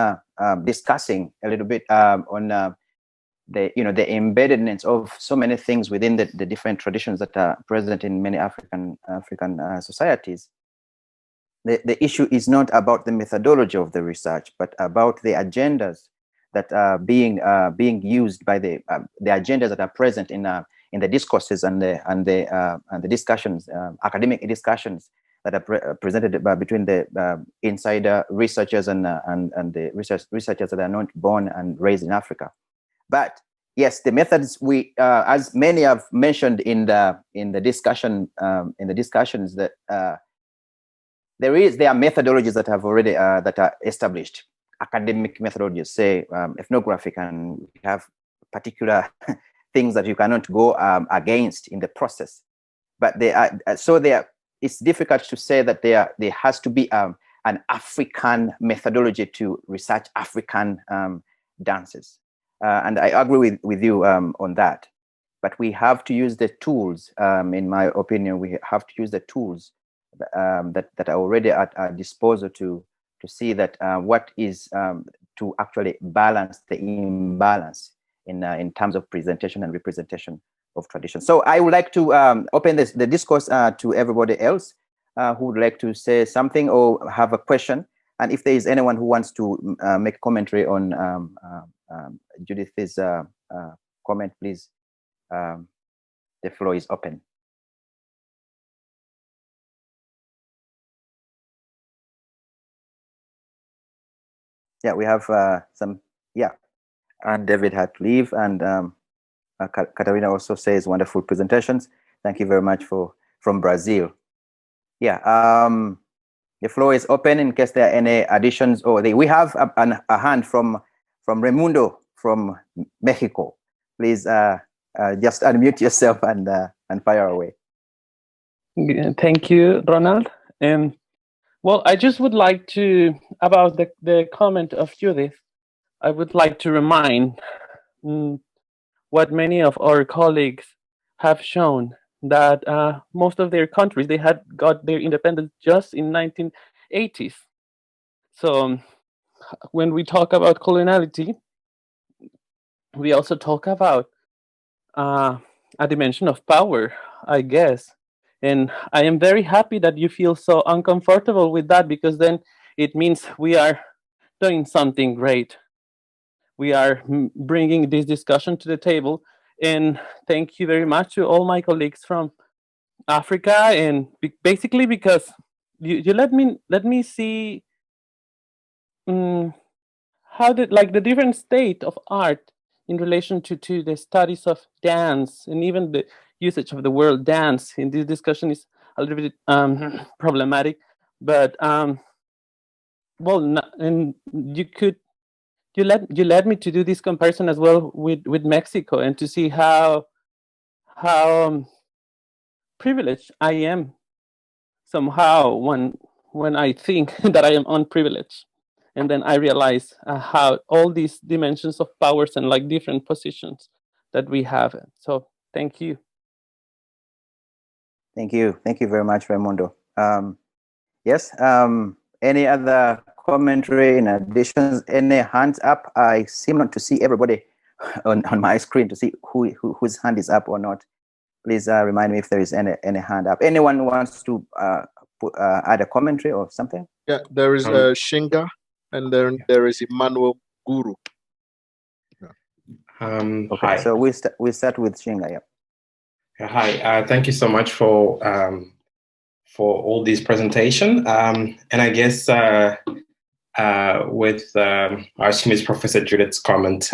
discussing a little bit on the embeddedness of so many things within the different traditions that are present in many African societies. The issue is not about the methodology of the research, but about the agendas that are being used by the agendas that are present in the discourses and the discussions, academic discussions that are presented between the insider researchers and the researchers that are not born and raised in Africa. But yes, the methods as many have mentioned in the discussions that there are methodologies that have already that are established, academic methodologies, say ethnographic, and we have particular things that you cannot go against in the process. But it's difficult to say that there has to be an African methodology to research African dances. And I agree with you on that. But we have to use the tools, in my opinion, we have to use the tools that are already at our disposal to see that what is to actually balance the imbalance in terms of presentation and representation of tradition. So I would like to open the discourse to everybody else who would like to say something or have a question. And if there is anyone who wants to make commentary on Judith's comment, please, the floor is open. Yeah, we have some, yeah. And David had to leave, and Katarina also says wonderful presentations. Thank you very much from Brazil. Yeah, the floor is open in case there are any additions. We have a hand from Raimundo from Mexico. Please just unmute yourself and fire away. Thank you, Ronald. Well, I just would like to, about the comment of Judith, I would like to remind what many of our colleagues have shown, that most of their countries, they had got their independence just in 1980s. So when we talk about coloniality, we also talk about a dimension of power, I guess. And I am very happy that you feel so uncomfortable with that, because then it means we are doing something great. We are bringing this discussion to the table. And thank you very much to all my colleagues from Africa. And basically because you let me see how the different state of art in relation to the studies of dance, and even the usage of the word dance in this discussion is a little bit problematic. But well, and you led me to do this comparison as well with Mexico, and to see how privileged I am somehow when I think that I am unprivileged. And then I realize how all these dimensions of powers and different positions that we have. So thank you. Thank you very much, Raimundo. Yes, any other commentary in addition? Any hands up? I seem not to see everybody on my screen to see whose hand is up or not. Please remind me if there is any hand up. Anyone who wants to add a commentary or something? Yeah, there is Shinga, and then there is Emmanuel Guru. Okay, hi. So we start with Shinga. Yeah. Hi. Thank you so much for all these presentation. And I guess with I assume it's Professor Judith's comment,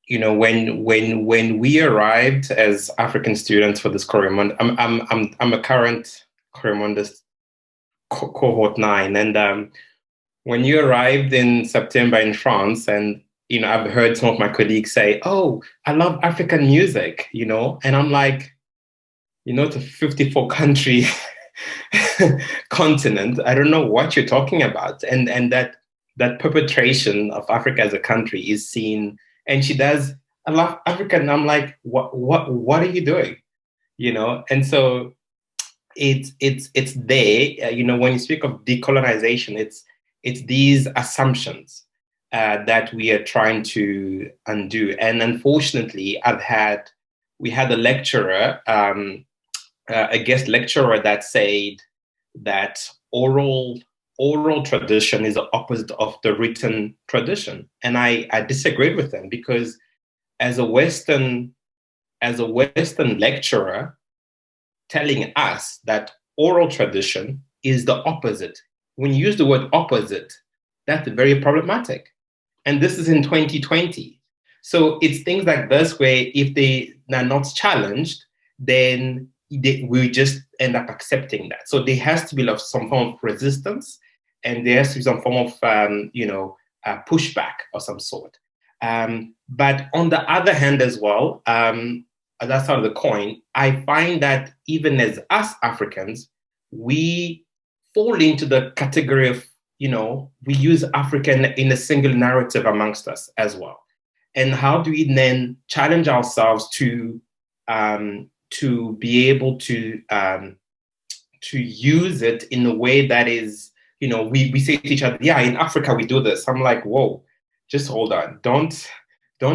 when we arrived as African students for this Coromandus, I'm a current Coromandus cohort 9, and when you arrived in September in France, and I've heard some of my colleagues say, "Oh, I love African music," and I'm like, it's a 54 country continent. I don't know what you're talking about, and that perpetration of Africa as a country is seen. And she does, I love Africa, and I'm like, what are you doing? And so it's there. When you speak of decolonization, it's these assumptions that we are trying to undo. And unfortunately, we had a lecturer, a guest lecturer, that said that oral tradition is the opposite of the written tradition. And I disagreed with them, because as a Western lecturer telling us that oral tradition is the opposite, when you use the word opposite, that's very problematic. And this is in 2020. So it's things like this where if they are not challenged, then we just end up accepting that. So there has to be some form of resistance, and there has to be some form of pushback of some sort. But on the other hand as well, that side of the coin, I find that even as us Africans, we fall into the category of, we use African in a single narrative amongst us as well. And how do we then challenge ourselves to be able to use it in a way that is, we say to each other, yeah, in Africa we do this. I'm like, whoa, just hold on. Don't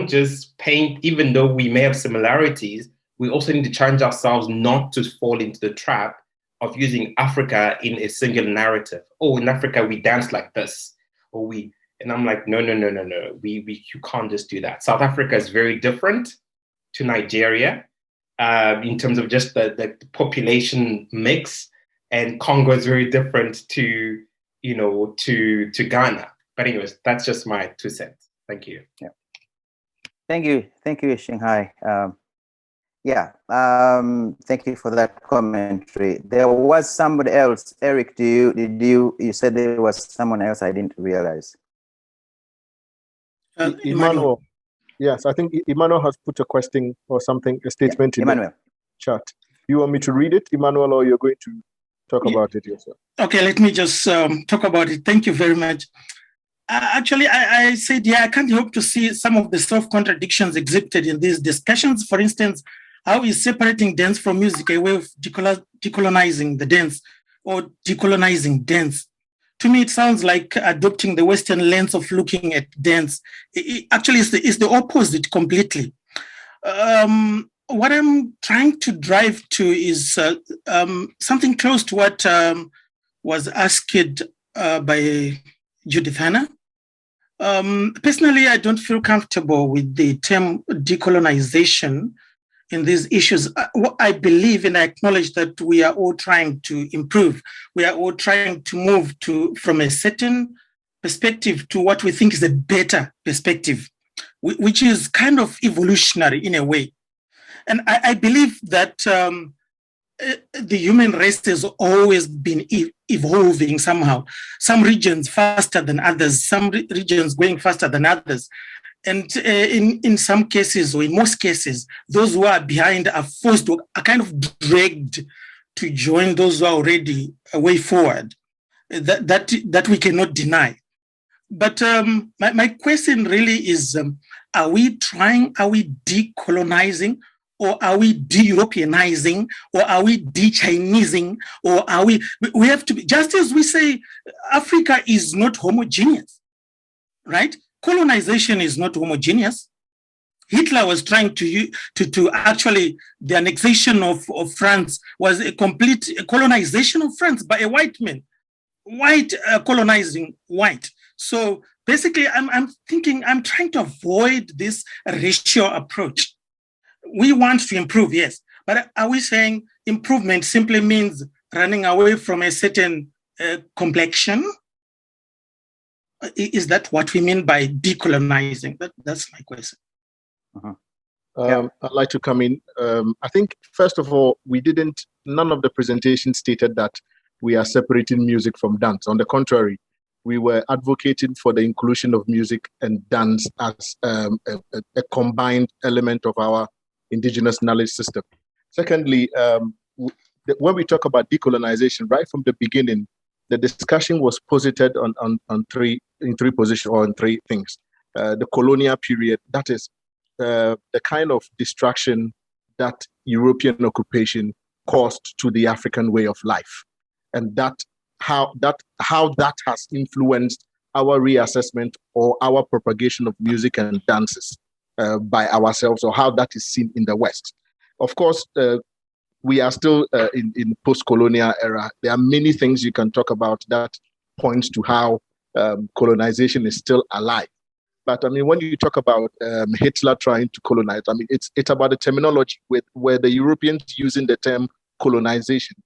just paint, even though we may have similarities, we also need to challenge ourselves not to fall into the trap of using Africa in a single narrative. Oh, in Africa we dance like this, and I'm like, no. You can't just do that. South Africa is very different to Nigeria in terms of just the population mix, and Congo is very different to Ghana. But anyways, that's just my 2 cents. Thank you. Yeah. Thank you, Shanghai. Thank you for that commentary. There was somebody else. Eric, you said there was someone else I didn't realize. Emmanuel. Yes, I think Emmanuel has put a question or something, a statement in the chat. You want me to read it, Emmanuel, or you're going to talk about it yourself? Okay, let me just talk about it. Thank you very much. Actually, I said, I can't help to see some of the self-contradictions exhibited in these discussions. For instance, how is separating dance from music a way of decolonizing the dance or decolonizing dance? To me, it sounds like adopting the Western lens of looking at dance. Actually, it's the opposite completely. What I'm trying to drive to is something close to what was asked by Judith Hanna. Personally, I don't feel comfortable with the term decolonization in these issues. I believe and I acknowledge that we are all trying to improve. We are all trying to move from a certain perspective to what we think is a better perspective, which is kind of evolutionary in a way. And I believe that the human race has always been evolving somehow. Some regions faster than others, some regions going faster than others. And in some cases, or in most cases, those who are behind are forced to, are kind of dragged to join those who are already a way forward. That we cannot deny. But my question really is, are we decolonizing, or are we de-Europeanizing, or are we de-Chinesing, or are we have to be, just as we say, Africa is not homogeneous, right? Colonization is not homogeneous. Hitler was trying to actually, the annexation of France was a complete colonization of France by a white man, colonizing white. So basically, I'm trying to avoid this ratio approach. We want to improve, yes, but are we saying improvement simply means running away from a certain complexion? Is that what we mean by decolonizing? That's my question. I'd like to come in. I think, first of all, none of the presentations stated that we are separating music from dance. On the contrary, we were advocating for the inclusion of music and dance as a combined element of our indigenous knowledge system. Secondly, when we talk about decolonization, right from the beginning, the discussion was posited on three positions or on three things. The colonial period, that is the kind of destruction that European occupation caused to the African way of life, and how that has influenced our reassessment or our propagation of music and dances by ourselves, or how that is seen in the West. Of course, we are still in post-colonial era. There are many things you can talk about that points to how colonization is still alive. But I mean, when you talk about Hitler trying to colonize, I mean, it's about the terminology where the Europeans using the term colonization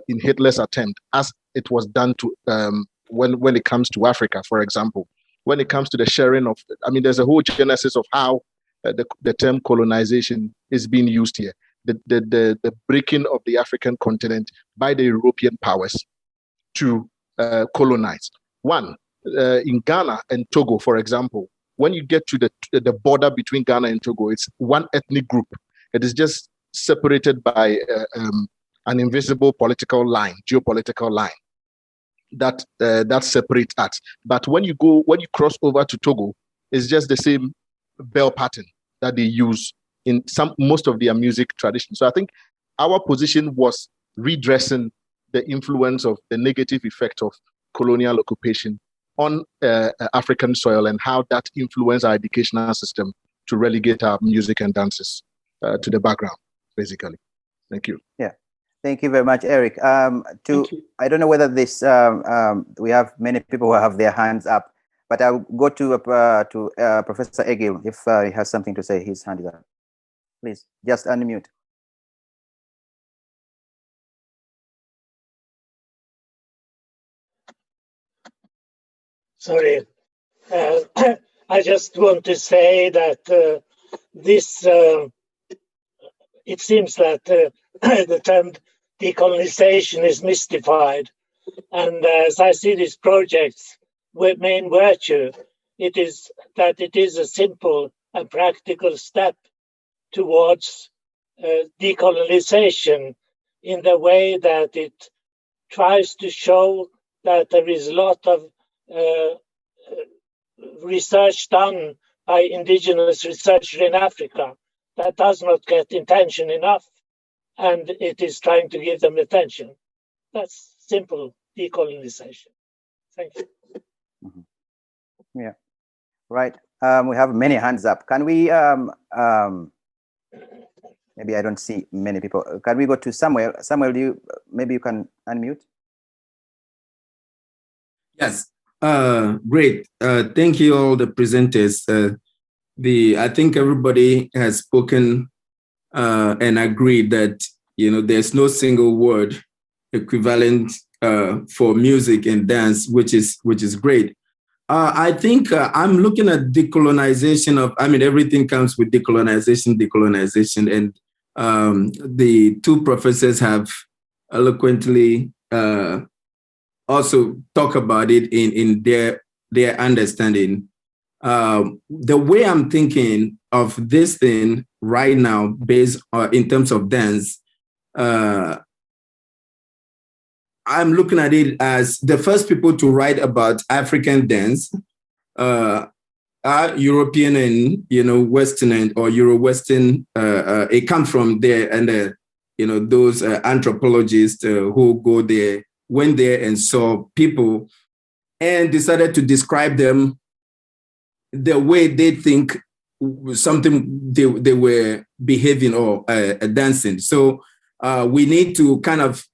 in Hitler's attempt, as it was done to when it comes to Africa, for example. When it comes to the sharing of, I mean, there's a whole genesis of how the term colonization is being used here. The breaking of the African continent by the European powers to colonize. One, in Ghana and Togo, for example, when you get to the border between Ghana and Togo, it's one ethnic group. It is just separated by an invisible political line, geopolitical line that separates us. But when you cross over to Togo, it's just the same bell pattern that they use in most of their music tradition. So I think our position was redressing the influence of the negative effect of colonial occupation on African soil and how that influenced our educational system to relegate our music and dances to the background, basically. Thank you. Yeah, thank you very much, Eric. I don't know whether this we have many people who have their hands up, but I'll go to Professor Egil if he has something to say. His hand is up. Please, just unmute. Sorry. I just want to say that it seems that the term decolonization is mystified. And as I see these projects, main virtue, it is that it is a simple and practical step towards decolonization in the way that it tries to show that there is a lot of research done by indigenous researchers in Africa that does not get attention enough, and it is trying to give them attention. That's simple decolonization. Thank you. Mm-hmm. Yeah, right. We have many hands up. Can we, maybe I don't see many people. Can we go to Samuel? Samuel, maybe you can unmute? Yes. Great. Thank you all the presenters. I think everybody has spoken and agreed that there's no single word equivalent for music and dance, which is great. I think I'm looking at decolonization everything comes with decolonization, and the two professors have eloquently also talk about it in their understanding. The way I'm thinking of this thing right now, based in terms of dance, I'm looking at it as the first people to write about African dance are European and Western or Euro-Western. It comes from there, and those anthropologists who went there and saw people and decided to describe them the way they think something they were behaving or dancing. So we need to kind of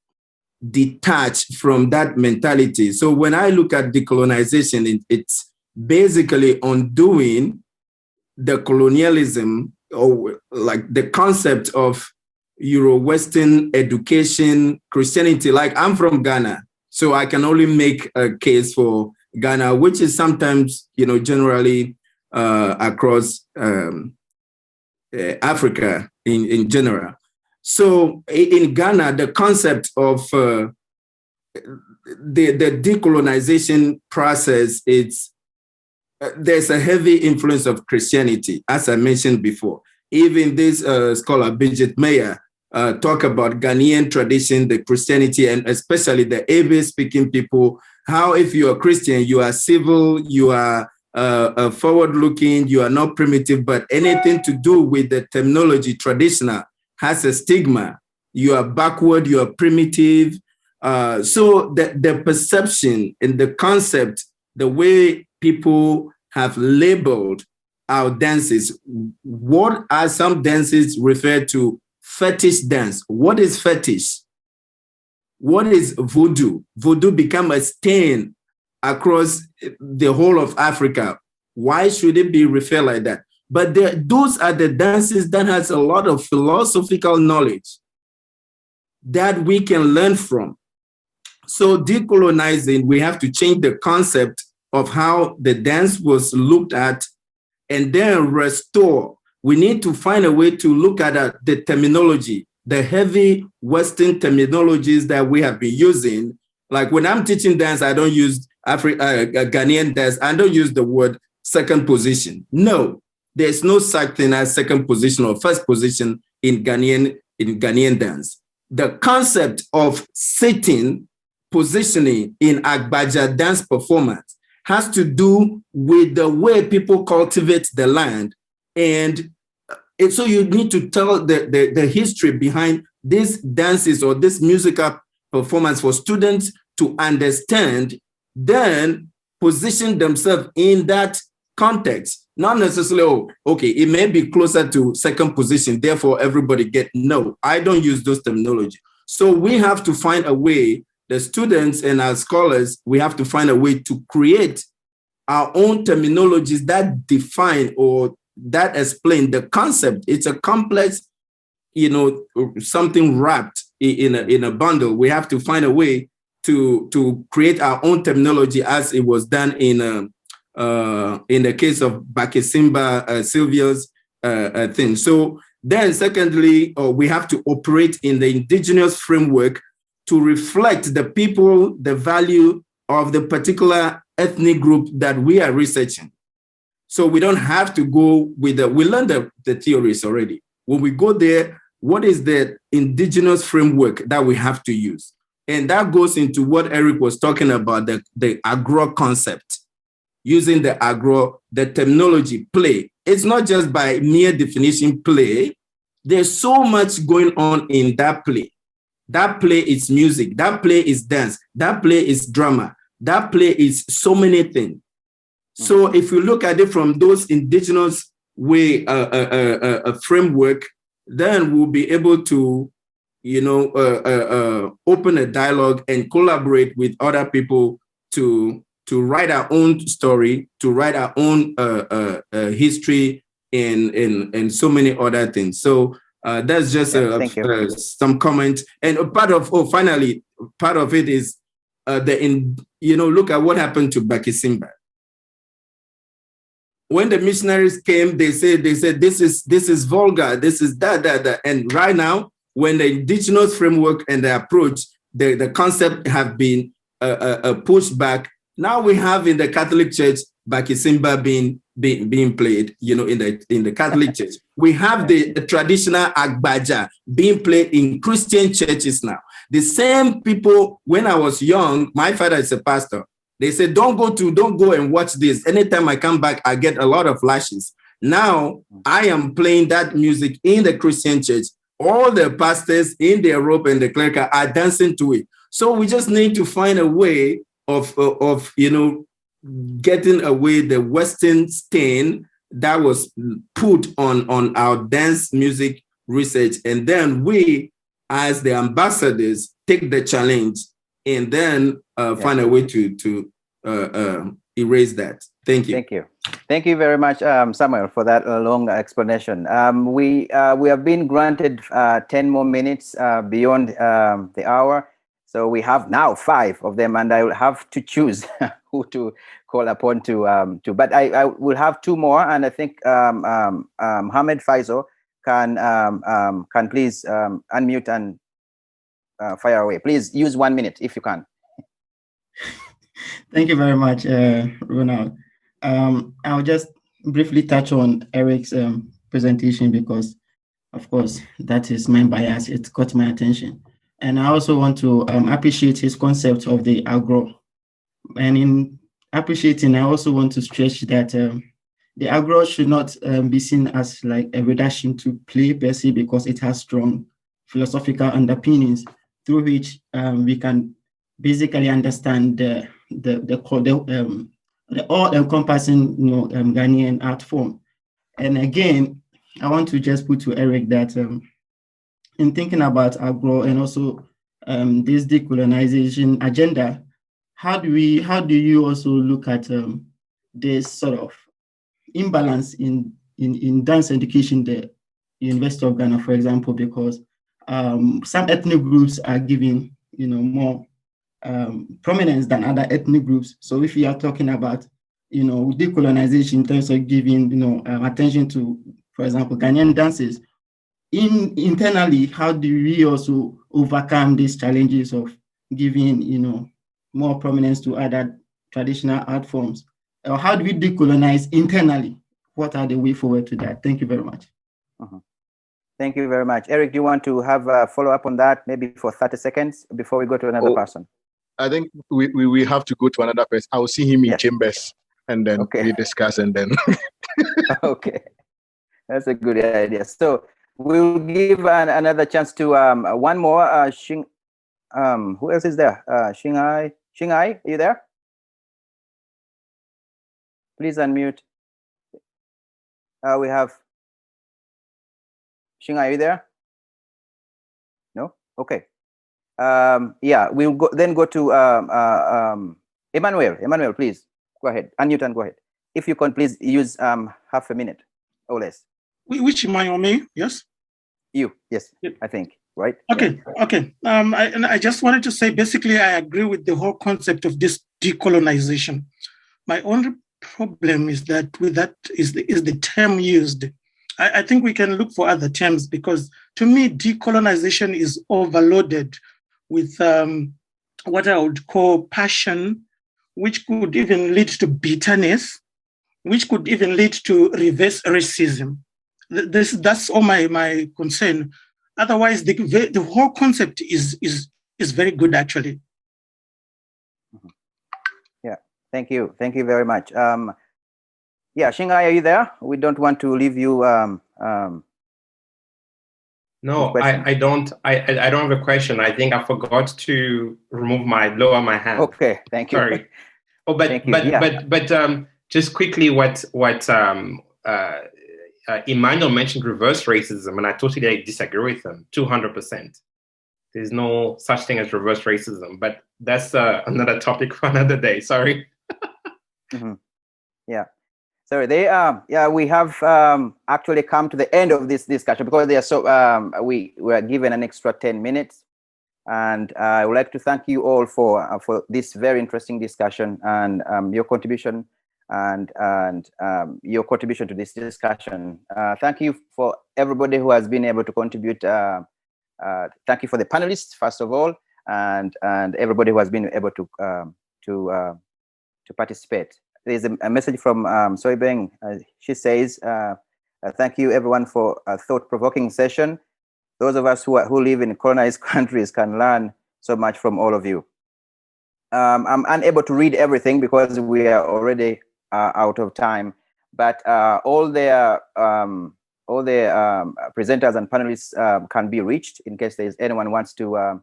detach from that mentality. So when I look at decolonization, it's basically undoing the colonialism, or like the concept of Euro-Western education, Christianity. Like, I'm from Ghana, so I can only make a case for Ghana, which is sometimes, generally across Africa in general. So in Ghana, the concept of the decolonization process, there's a heavy influence of Christianity, as I mentioned before. Even this scholar, Bridget Mayer, talk about Ghanaian tradition, the Christianity, and especially the Ewe-speaking people, how if you are Christian, you are civil, you are forward-looking, you are not primitive, but anything to do with the terminology traditional has a stigma. You are backward, you are primitive. So the perception and the concept, the way people have labeled our dances, what are some dances referred to? Fetish dance. What is fetish? What is voodoo? Voodoo become a stain across the whole of Africa. Why should it be referred like that? But those are the dances that has a lot of philosophical knowledge that we can learn from. So decolonizing, we have to change the concept of how the dance was looked at and then restore. We need to find a way to look at the terminology, the heavy Western terminologies that we have been using. Like when I'm teaching dance, I don't use Ghanaian dance. I don't use the word second position. No, there's no such thing as second position or first position in Ghanaian dance. The concept of sitting, positioning in Agbaja dance performance has to do with the way people cultivate the land. And so you need to tell the history behind these dances or this musical performance for students to understand, then position themselves in that context. Not necessarily, okay, it may be closer to second position, therefore everybody get. No, I don't use those terminology. So we have to find a way, the students and our scholars, we have to find a way to create our own terminologies that define or that explain the concept. It's a complex, something wrapped in a bundle. We have to find a way to create our own terminology, as it was done in the case of Bakesimba Sylvia's thing. So then, secondly, we have to operate in the indigenous framework to reflect the people, the value of the particular ethnic group that we are researching. So we don't have to go with we learned the theories already. When we go there, what is the indigenous framework that we have to use? And that goes into what Eric was talking about, the agro concept, using the agro, the terminology, play. It's not just by mere definition play. There's so much going on in that play. That play is music. That play is dance. That play is drama. That play is so many things. So if you look at it from those indigenous way, a framework, then we'll be able to, open a dialogue and collaborate with other people to write our own story, to write our own history, and so many other things. So that's just some comment. And finally, part of it is look at what happened to Bakesimba. When the missionaries came, they said this is vulgar, this is that. And right now, when the indigenous framework and the approach, the concept have been pushed back. Now we have in the Catholic Church Bakesimba being played, in the Catholic Church. We have the traditional Agbaja being played in Christian churches now. The same people, when I was young, my father is a pastor. They said, don't go and watch this. Anytime I come back, I get a lot of lashes. Now I am playing that music in the Christian church. All the pastors in their robe and the clerical are dancing to it. So we just need to find a way of getting away the Western stain that was put on our dance music research. And then we, as the ambassadors, take the challenge and then find a way to erase that. Thank you. Thank you. Thank you very much, Samuel, for that long explanation. We have been granted 10 more minutes beyond the hour. So we have now 5 of them, and I will have to choose who to call upon to. But I will have 2 more, and I think Mohammed Faisal can please unmute and fire away. Please use 1 minute if you can. Thank you very much, Ronald. I'll just briefly touch on Eric's presentation because, of course, that is my bias. It caught my attention. And I also want to appreciate his concept of the agro. And in appreciating, I also want to stress that the agro should not be seen as like a reduction to play per se, because it has strong philosophical underpinnings through which we can basically understand the all-encompassing, Ghanaian art form. And again, I want to just put to Eric that in thinking about agro and also this decolonization agenda, how do you also look at this sort of imbalance in dance education, the University of Ghana, for example, because some ethnic groups are given more prominence than other ethnic groups. So if you are talking about decolonization in terms of giving attention to, for example, Ghanaian dances, internally, how do we also overcome these challenges of giving more prominence to other traditional art forms? Or how do we decolonize internally? What are the way forward to that? Thank you very much. Thank you very much. Eric, do you want to have a follow-up on that, maybe for 30 seconds before we go to another person? I think we have to go to another person. I'll see him in chambers, and then we discuss, and then. Okay, that's a good idea. So we'll give another chance to one more. Who else is there? Shingai, are you there? Please unmute. We have Shingai, are you there? No? Okay. Yeah, we'll go to Emmanuel. Emmanuel, please go ahead. Unmute and go ahead. If you can, please use half a minute or less. Which Emmanuel, me? Yes. You, yes, I think, right? Okay, yeah. Okay. I just wanted to say, basically, I agree with the whole concept of this decolonization. My only problem is that with that is the term used. I think we can look for other terms, because to me, decolonization is overloaded with what I would call passion, which could even lead to bitterness, which could even lead to reverse racism. That's all my concern. Otherwise, the whole concept is very good, actually. Yeah, thank you very much. Yeah, Shingai, are you there? We don't want to leave you. No, I don't have a question. I think I forgot to lower my hand. Okay, thank you. Sorry. Oh, but just quickly, what Emmanuel mentioned, reverse racism, and I totally disagree with him, 200%. There's no such thing as reverse racism, but that's another topic for another day. Sorry. Yeah. Sorry, we have actually come to the end of this discussion, because they are so we were given an extra 10 minutes, and I would like to thank you all for this very interesting discussion and your contribution and your contribution to this discussion. Thank you for everybody who has been able to contribute. Thank you for the panelists, first of all, and everybody who has been able to participate. There's a message from Soibeng. She says, thank you everyone for a thought-provoking session. Those of us who live in colonized countries can learn so much from all of you. I'm unable to read everything because we are already out of time, but all the presenters and panelists can be reached in case there's anyone wants to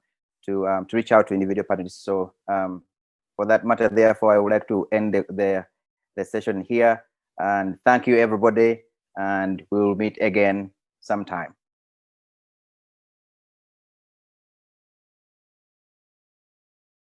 reach out to individual panelists. So for that matter, therefore, I would like to end the session here, and thank you everybody, and we'll meet again sometime.